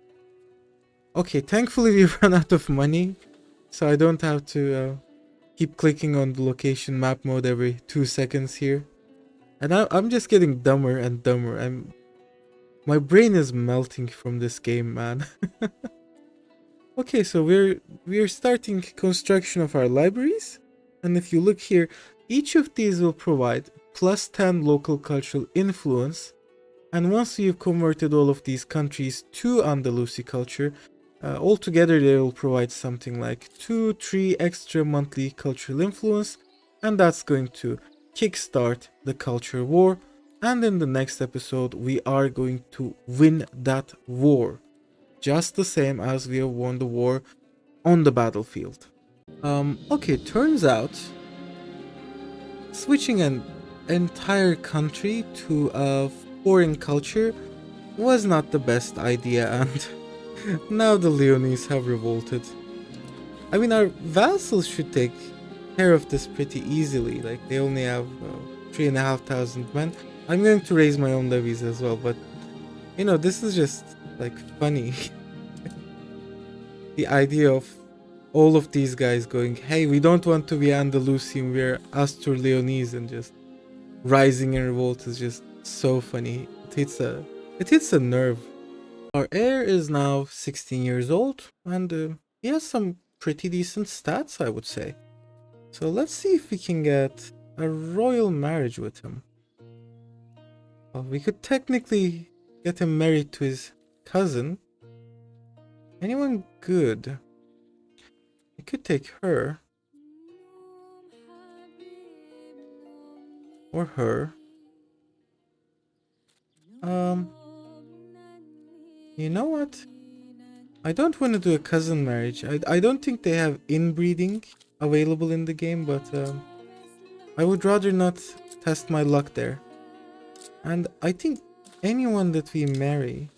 Okay, thankfully we ran out of money. So I don't have to keep clicking on the location map mode every 2 seconds here. And I'm just getting dumber and dumber. My brain is melting from this game, man. Okay, so we're starting construction of our libraries. And if you look here, each of these will provide plus 10 local cultural influence. And once we've converted all of these countries to Andalusi culture, altogether they will provide something like 2-3 extra monthly cultural influence. And that's going to kickstart the culture war. And in the next episode, we are going to win that war. Just the same as we have won the war on the battlefield. Okay, turns out switching an entire country to a foreign culture was not the best idea, and now the Leonese have revolted. I mean, our vassals should take care of this pretty easily. Like, they only have 3,500 men. I'm going to raise my own levies as well, but you know, this is just like funny. The idea of all of these guys going, hey, we don't want to be Andalusian, we're Astur Leonese, and just rising in revolt is just so funny. It hits a nerve. Our heir is now 16 years old, and he has some pretty decent stats, I would say. So let's see if we can get a royal marriage with him. Well, we could technically get him married to his cousin. Anyone good? We could take her. Or her. You know what? I don't want to do a cousin marriage. I don't think they have inbreeding available in the game, but I would rather not test my luck there. And I think anyone that we marry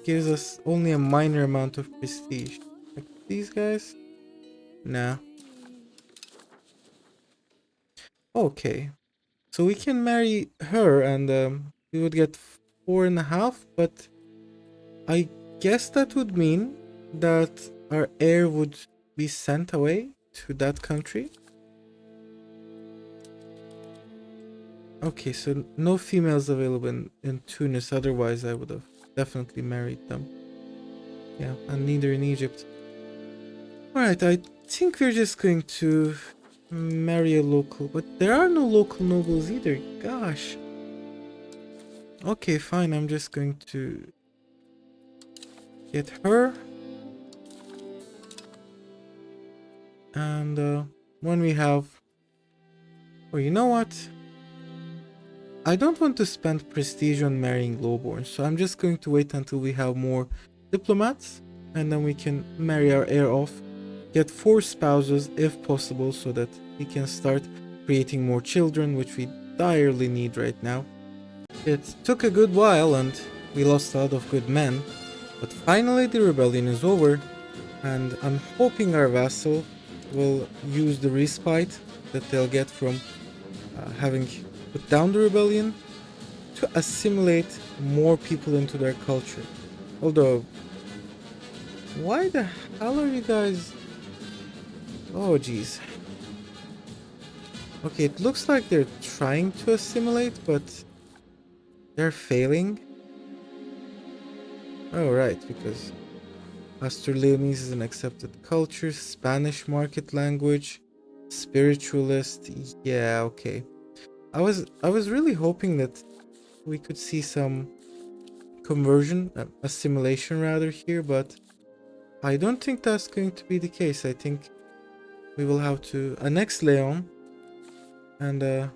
gives us only a minor amount of prestige. Like these guys? Nah. Okay. So we can marry her and we would get 4.5, but I guess that would mean that our heir would be sent away to that country. Okay, so no females available in Tunis, otherwise I would have definitely married them. Yeah, and neither in Egypt. Alright, I think we're just going to marry a local, but there are no local nobles either, gosh. Okay, fine, I'm just going to get her. And when we have... Oh, you know what? I don't want to spend prestige on marrying lowborns, so I'm just going to wait until we have more diplomats, and then we can marry our heir off, get 4 spouses if possible, so that we can start creating more children, which we direly need right now. It took a good while and we lost a lot of good men, but finally the rebellion is over, and I'm hoping our vassal will use the respite that they'll get from having put down the rebellion to assimilate more people into their culture. Although, why the hell are you guys... Oh jeez. Okay, it looks like they're trying to assimilate, but they're failing. Oh right, because Astur-Leonese is an accepted culture, Spanish market language, spiritualist, yeah, okay. I was really hoping that we could see some conversion, assimilation rather here, but I don't think that's going to be the case. I think we will have to annex Leon, and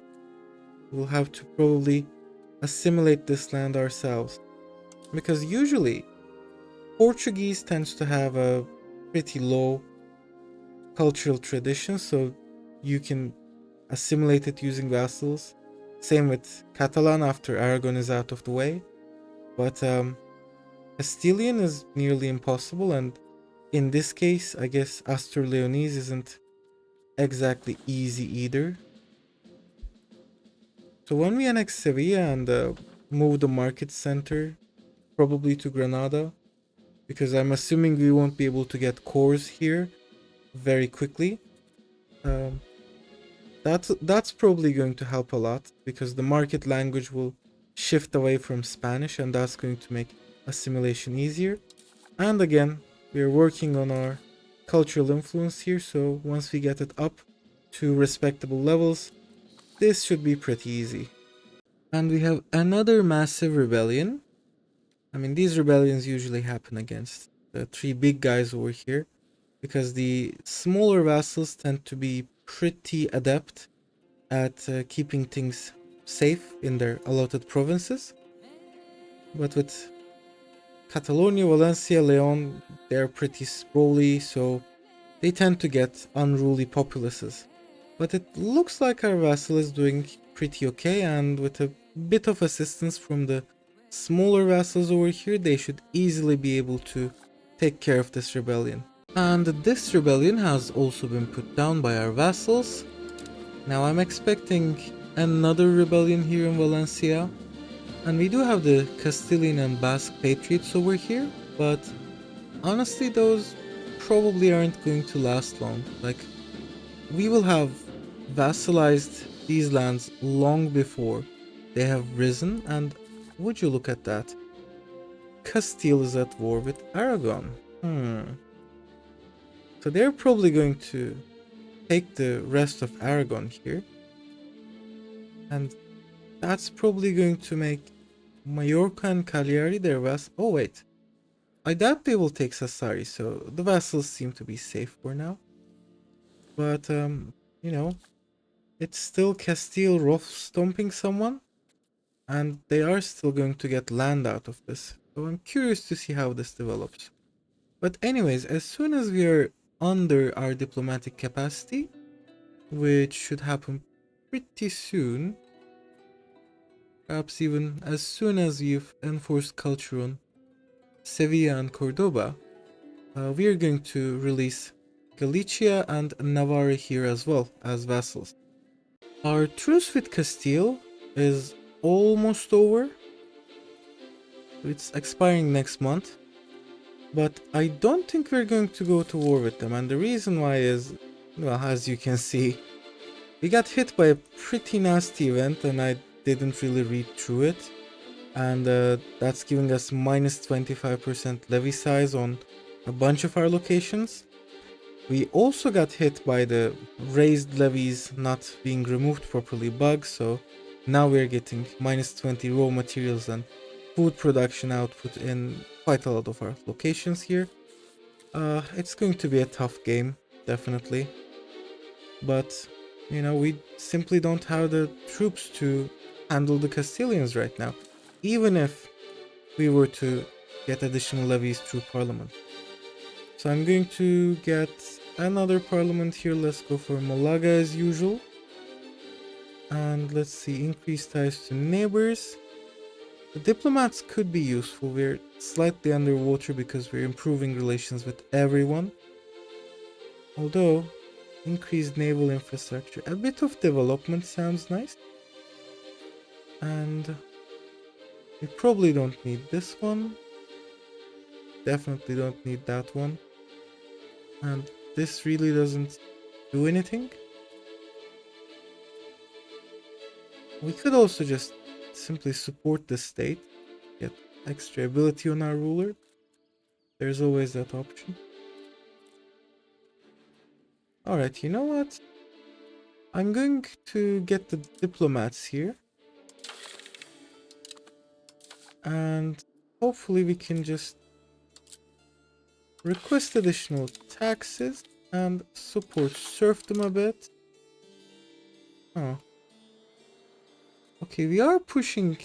we'll have to probably assimilate this land ourselves. Because usually Portuguese tends to have a pretty low cultural tradition, so you can assimilate it using vassals. Same with Catalan after Aragon is out of the way. But Castilian is nearly impossible, and in this case, I guess Astur-Leonese isn't exactly easy either. So when we annex Sevilla and move the market center probably to Granada, because I'm assuming we won't be able to get cores here very quickly, that's probably going to help a lot, because the market language will shift away from Spanish, and that's going to make assimilation easier. And again, we are working on our cultural influence here, so once we get it up to respectable levels, this should be pretty easy. And we have another massive rebellion. I mean, these rebellions usually happen against the 3 big guys over here, because the smaller vassals tend to be pretty adept at keeping things safe in their allotted provinces. But with Catalonia, Valencia, Leon, they're pretty sprawly, so they tend to get unruly populaces. But it looks like our vassal is doing pretty okay, and with a bit of assistance from the smaller vassals over here, they should easily be able to take care of this rebellion. And this rebellion has also been put down by our vassals. Now I'm expecting another rebellion here in Valencia, and we do have the Castilian and Basque patriots over here, but honestly those probably aren't going to last long. Like, we will have vassalized these lands long before they have risen, and would you look at that? Castile is at war with Aragon. So they're probably going to take the rest of Aragon here. And that's probably going to make Majorca and Cagliari their vassals. Oh wait, I doubt they will take Sassari, so the vassals seem to be safe for now. But you know, it's still Castile rough stomping someone, and they are still going to get land out of this. So I'm curious to see how this develops. But anyways, as soon as we are under our diplomatic capacity, which should happen pretty soon, perhaps even as soon as we've enforced culture on Sevilla and Cordoba, we are going to release Galicia and Navarre here as well as vassals. Our truce with Castile is almost over. It's expiring next month. But I don't think we're going to go to war with them, and the reason why is, well, as you can see, we got hit by a pretty nasty event and I didn't really read through it. And that's giving us minus 25% levy size on a bunch of our locations. We also got hit by the raised levies not being removed properly bug, so now we're getting minus 20 raw materials and food production output in quite a lot of our locations here. It's going to be a tough game, definitely. But, you know, we simply don't have the troops to handle the Castilians right now, even if we were to get additional levies through parliament. So I'm going to get another parliament here. Let's go for Malaga as usual. And let's see, increase ties to neighbors. The diplomats could be useful. We're slightly underwater because we're improving relations with everyone. Although, increased naval infrastructure. A bit of development sounds nice. And we probably don't need this one. Definitely don't need that one. And this really doesn't do anything. We could also just simply support the state, get extra ability on our ruler. There's always that option. Alright, you know what? I'm going to get the diplomats here. And hopefully we can just request additional taxes and support serfdom a bit. Oh. Okay, we are pushing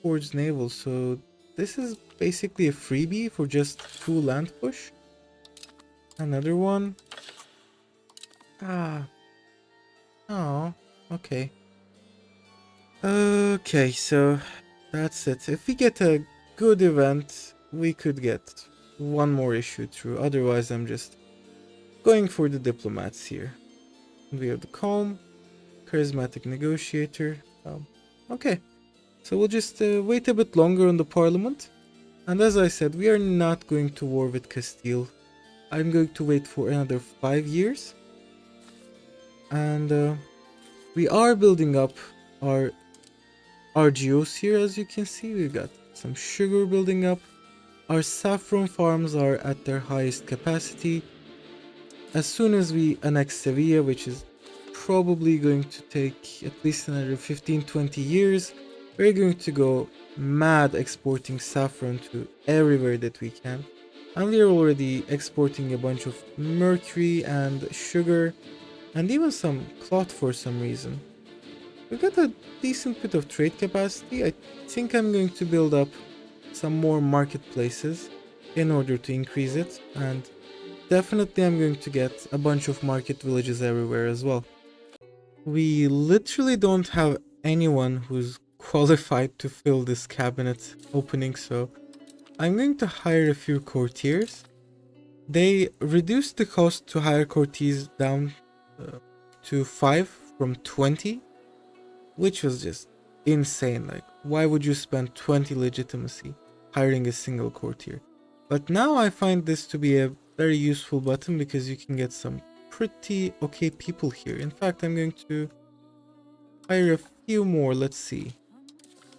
towards naval, so this is basically a freebie for just 2 land push. Another one. Ah. Oh, okay. Okay, so that's it. If we get a good event, we could get one more issue through. Otherwise, I'm just going for the diplomats here. We have the calm, charismatic negotiator. Okay, so we'll just wait a bit longer on the parliament. And as I said, we are not going to war with Castile. I'm going to wait for another 5 years. And we are building up our RGOs here, as you can see. We've got some sugar building up. Our saffron farms are at their highest capacity. As soon as we annex Sevilla, which is probably going to take at least another 15-20 years, we're going to go mad exporting saffron to everywhere that we can. And we are already exporting a bunch of mercury and sugar and even some cloth for some reason. We've got a decent bit of trade capacity. I think I'm going to build up some more marketplaces in order to increase it, and definitely I'm going to get a bunch of market villages everywhere as well. We literally don't have anyone who's qualified to fill this cabinet opening, so I'm going to hire a few courtiers. They reduced the cost to hire courtiers down to 5 from 20, which was just insane. Like, why would you spend 20 legitimacy hiring a single courtier? But now I find this to be a very useful button because you can get some pretty okay people here. In fact, I'm going to hire a few more. Let's see.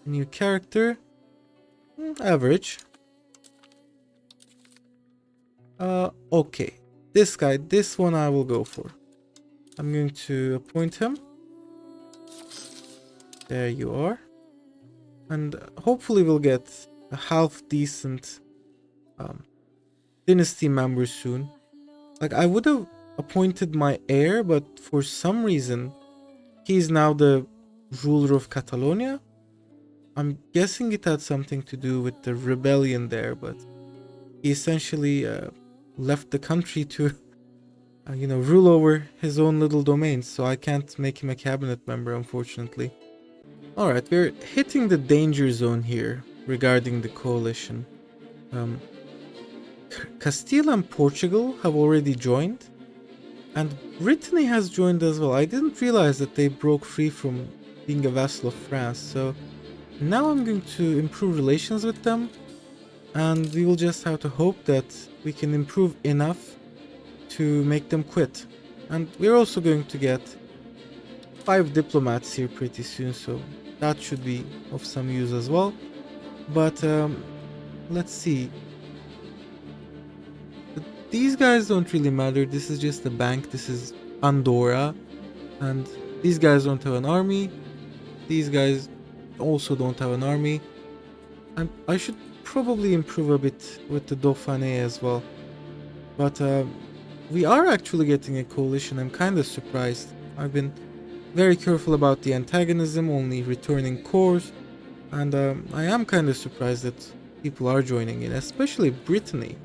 A new character. Average. Okay. This guy, this one I will go for. I'm going to appoint him. There you are. And hopefully we'll get a half decent dynasty member soon. Like, I would have appointed my heir, but for some reason he's now the ruler of Catalonia. I'm guessing it had something to do with the rebellion there, but he essentially left the country to rule over his own little domains, so I can't make him a cabinet member, unfortunately. Alright, we're hitting the danger zone here regarding the coalition. Castile and Portugal have already joined, and Brittany has joined as well. I didn't realize that they broke free from being a vassal of France, so now I'm going to improve relations with them, and we will just have to hope that we can improve enough to make them quit. And we're also going to get 5 diplomats here pretty soon, so that should be of some use as well. But let's see. These guys don't really matter. This is just a bank. This is Andorra, and these guys don't have an army. These guys also don't have an army, and I should probably improve a bit with the Dauphiné as well. But we are actually getting a coalition. I'm kind of surprised. I've been very careful about the antagonism, only returning cores, and I am kind of surprised that people are joining in, especially Brittany,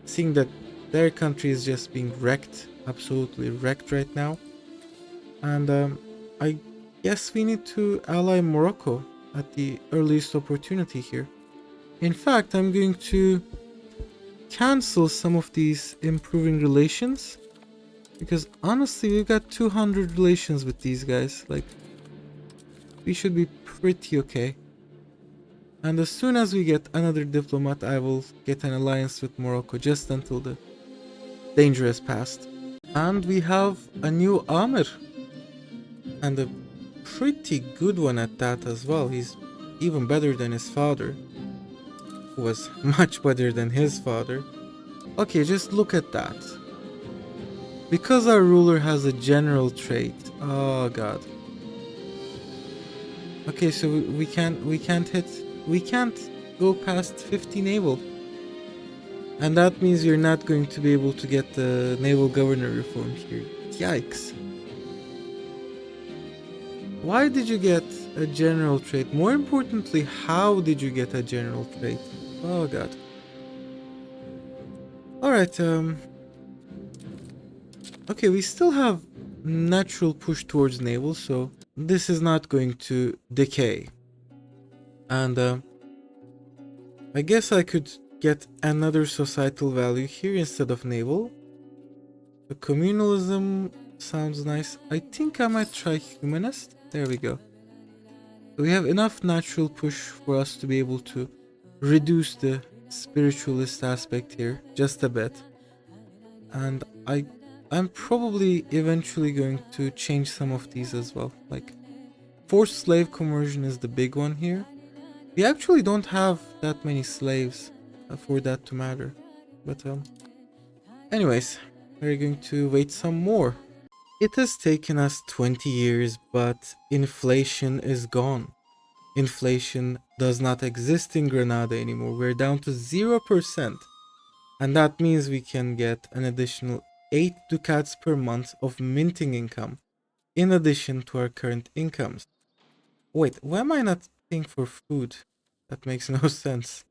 seeing that their country is just being wrecked, absolutely wrecked right now. And I guess we need to ally Morocco at the earliest opportunity here. In fact, I'm going to cancel some of these improving relations, because honestly we've got 200 relations with these guys. Like, we should be pretty okay. And as soon as we get another diplomat, I will get an alliance with Morocco just until the danger has passed. And we have a new Amir, and a pretty good one at that as well. He's even better than his father, who was much better than his father. Okay, just look at that. Because our ruler has a general trait. Oh god. Okay, so we can't go past 50 naval. And that means you're not going to be able to get the naval governor reform here. Yikes. Why did you get a general trait? More importantly, how did you get a general trait? Oh god. Alright, okay, we still have natural push towards naval, so this is not going to decay. And I guess I could get another societal value here instead of naval. The communalism sounds nice. I think I might try humanist. There we go. We have enough natural push for us to be able to reduce the spiritualist aspect here just a bit. And I'm probably eventually going to change some of these as well. Like, forced slave conversion is the big one here. We actually don't have that many slaves for that to matter. But anyways, we're going to wait some more. It has taken us 20 years, but inflation is gone. Inflation does not exist in Granada anymore. We're down to 0%. And that means we can get an additional 8 ducats per month of minting income, in addition to our current incomes. Wait, why am I not paying for food? That makes no sense.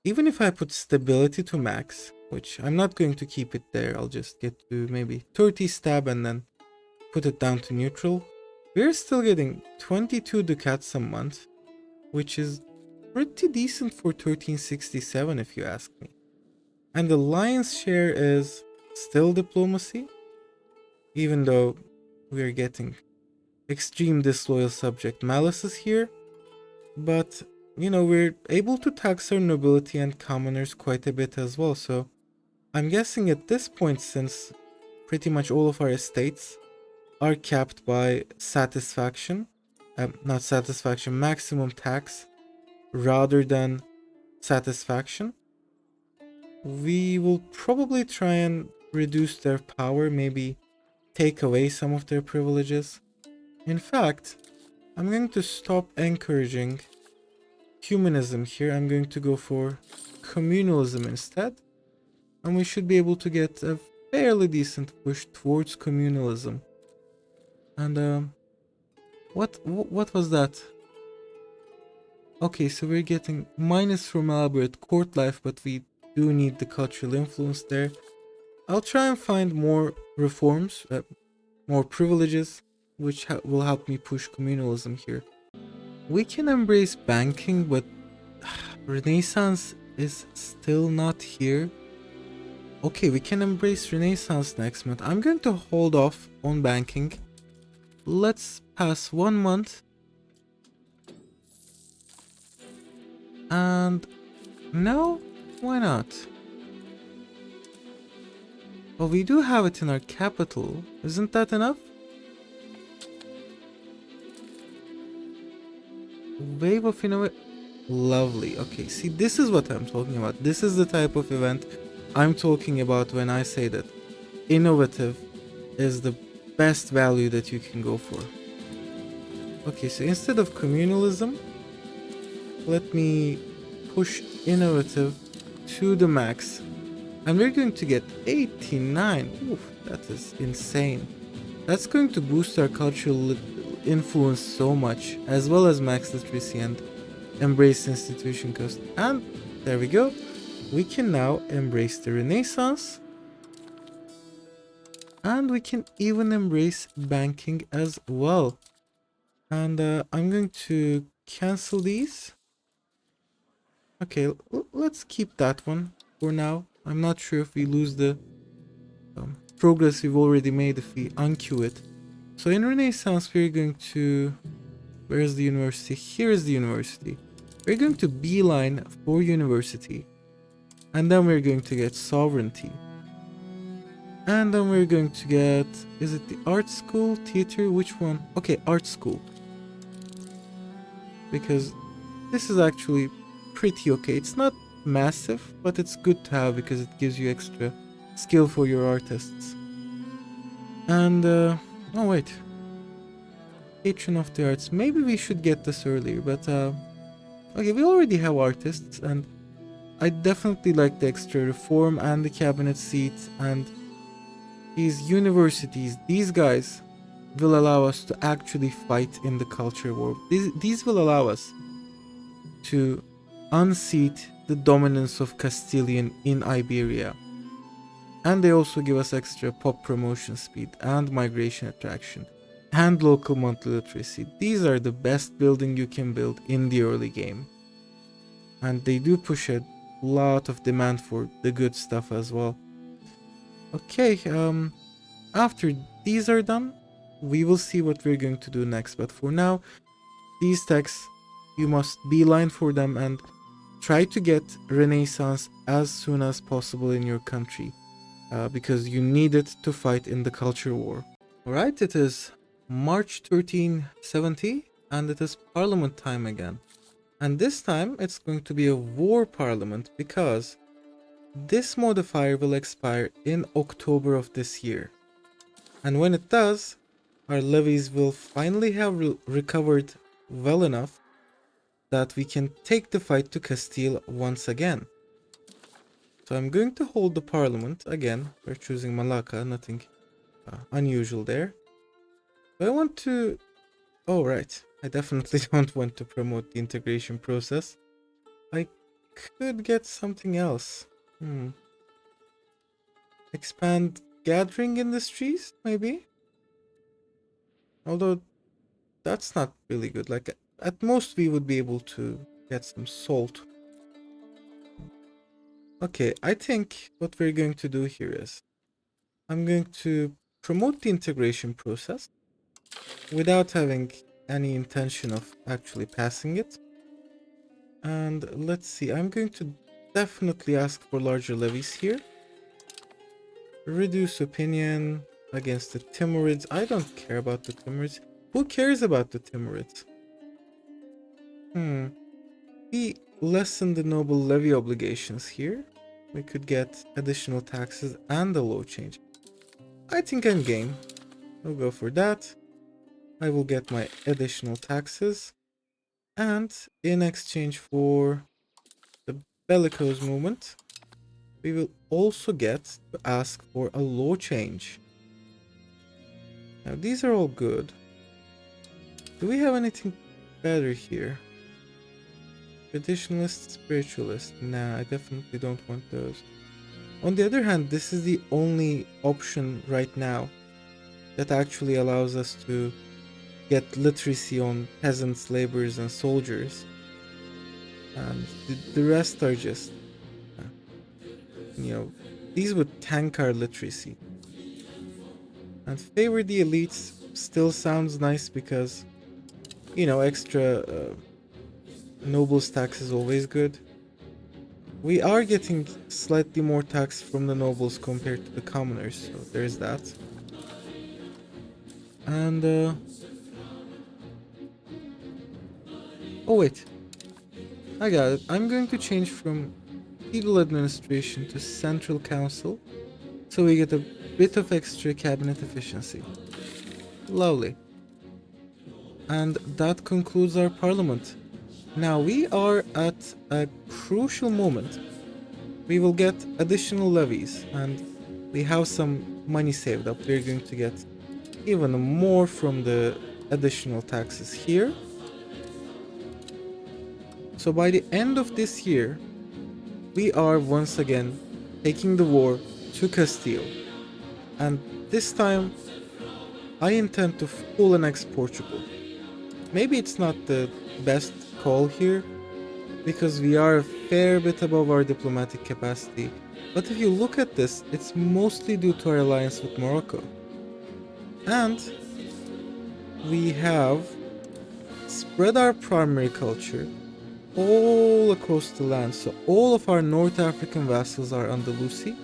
Even if I put stability to max, which I'm not going to keep it there, I'll just get to maybe 30 stab and then put it down to neutral. We're still getting 22 ducats a month, which is pretty decent for 1367 if you ask me. And the lion's share is still diplomacy, even though we are getting extreme disloyal subject malices here. But, we're able to tax our nobility and commoners quite a bit as well. So I'm guessing at this point, since pretty much all of our estates are capped by satisfaction, not satisfaction, maximum tax rather than satisfaction, we will probably try and reduce their power, maybe take away some of their privileges. In fact, I'm going to stop encouraging humanism here. I'm going to go for communalism instead. And we should be able to get a fairly decent push towards communalism. And what was that? Okay, so we're getting minus from elaborate court life, but we do need the cultural influence there. I'll try and find more reforms, more privileges, which will help me push communalism here. We can embrace banking, but Renaissance is still not here. Okay, we can embrace Renaissance next month. I'm going to hold off on banking. Let's pass 1 month. And no, why not? Well, we do have it in our capital. Isn't that enough? Wave of innovation. Lovely. Okay, see, this is what I'm talking about. This is the type of event I'm talking about when I say that innovative is the best value that you can go for. Okay, so instead of communalism, let me push innovative to the max. And we're going to get 89. Oof, that is insane. That's going to boost our cultural influence so much, as well as max literacy and embrace institution cost. And there we go. We can now embrace the Renaissance. And we can even embrace banking as well. And I'm going to cancel these. Okay, let's keep that one for now. I'm not sure if we lose the progress we've already made if we unqueue it. So in Renaissance, we're going to... Where's the university? Here's the university. We're going to beeline for university. And then we're going to get sovereignty. And then we're going to get... Is it the art school? Theater? Which one? Okay, art school. Because this is actually pretty okay. It's not massive, but it's good to have because it gives you extra skill for your artists. And oh wait, patron of the arts. Maybe we should get this earlier, but okay, we already have artists, and I definitely like the extra reform and the cabinet seats and these universities. These guys will allow us to actually fight in the culture war. These will allow us to unseat the dominance of Castilian in Iberia. And they also give us extra pop promotion speed and migration attraction and local monthly literacy. These are the best building you can build in the early game. And they do push a lot of demand for the good stuff as well. Okay, after these are done, we will see what we're going to do next. But for now, these texts, you must beeline for them and try to get Renaissance as soon as possible in your country, because you need it to fight in the culture war. Alright, it is March 1370 and it is parliament time again. And this time it's going to be a war parliament because this modifier will expire in October of this year. And when it does, our levies will finally have recovered well enough that we can take the fight to Castile once again. So I'm going to hold the parliament again. We're choosing Malacca, nothing unusual there. But I want to... Oh, right. I definitely don't want to promote the integration process. I could get something else. Expand gathering industries, maybe? Although, that's not really good. Like, at most we would be able to get some salt. Okay, I think what we're going to do here is I'm going to promote the integration process without having any intention of actually passing it. And let's see, I'm going to definitely ask for larger levies here. Reduce opinion against the Timurids. I don't care about the Timurids. Who cares about the Timurids? We lessen the noble levy obligations here. We could get additional taxes and a law change. I think I'm game. We'll go for that. I will get my additional taxes, and in exchange for the bellicose movement, we will also get to ask for a law change. Now these are all good. Do we have anything better here? Traditionalist, spiritualist. Nah, I definitely don't want those. On the other hand, this is the only option right now that actually allows us to get literacy on peasants, laborers, and soldiers. And the rest are just, you know, these would tank our literacy. And favor the elites still sounds nice because, you know, extra nobles tax is always good. We are getting slightly more tax from the nobles compared to the commoners, so there's that. And oh wait, I got it. I'm going to change from feudal administration to central council, so we get a bit of extra cabinet efficiency. Lovely. And that concludes our parliament. Now we are at a crucial moment. We will get additional levies, and we have some money saved up. We're going to get even more from the additional taxes here. So by the end of this year, we are once again taking the war to Castile. And this time, I intend to full annex Portugal. Maybe it's not the best call here, because we are a fair bit above our diplomatic capacity. But if you look at this, it's mostly due to our alliance with Morocco. And we have spread our primary culture all across the land. So all of our North African vassals are Andalusi.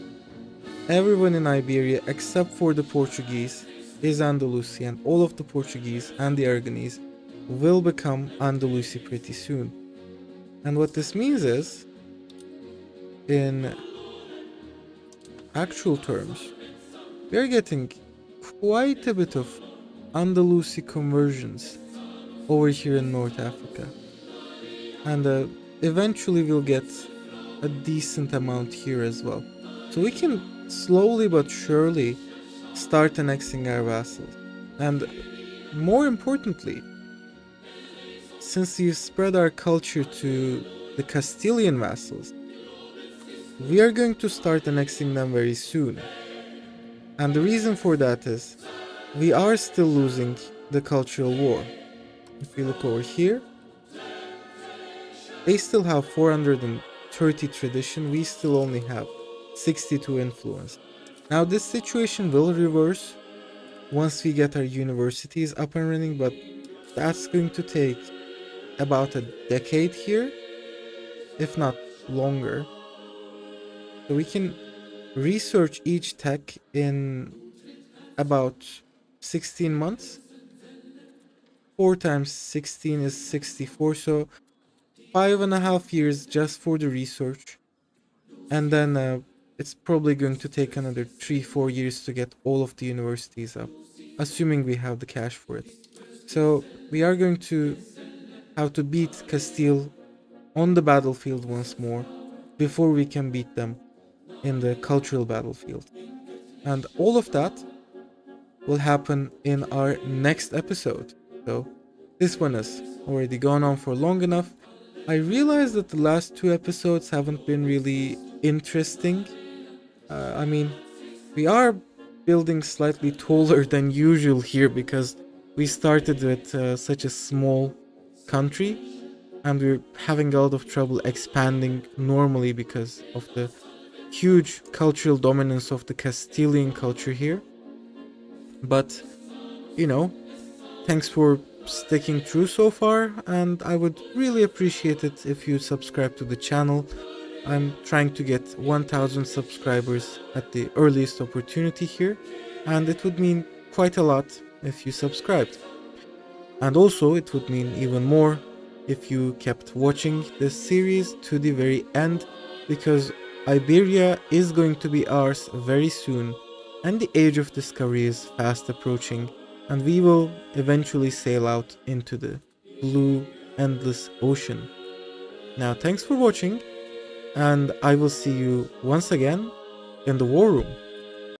Everyone in Iberia except for the Portuguese is Andalusi, and all of the Portuguese and the Aragonese will become Andalusi pretty soon. And what this means is, in actual terms, we are getting quite a bit of Andalusi conversions over here in North Africa. And eventually we'll get a decent amount here as well. So we can slowly but surely start annexing our vassals. And more importantly, since we've spread our culture to the Castilian vassals, we are going to start annexing them very soon. And the reason for that is, we are still losing the cultural war. If we look over here, they still have 430 tradition, we still only have 62 influence. Now this situation will reverse once we get our universities up and running, but that's going to take about a decade here, if not longer. So we can research each tech in about 16 months. 4 times 16 is 64, so 5.5 years just for the research. And then it's probably going to take another 3-4 years to get all of the universities up, assuming we have the cash for it. So we are going to have to beat Castile on the battlefield once more before we can beat them in the cultural battlefield. And all of that will happen in our next episode. So this one has already gone on for long enough. I realized that the last 2 episodes haven't been really interesting. I mean, we are building slightly taller than usual here because we started with such a small country, and we're having a lot of trouble expanding normally because of the huge cultural dominance of the Castilian culture here. But, you know, thanks for sticking through so far, and I would really appreciate it if you subscribe to the channel. I'm trying to get 1000 subscribers at the earliest opportunity here, and it would mean quite a lot if you subscribed. And also it would mean even more if you kept watching this series to the very end, because Iberia is going to be ours very soon, and the age of discovery is fast approaching. and we will eventually sail out into the blue, endless ocean. Now, thanks for watching, and I will see you once again in the war room.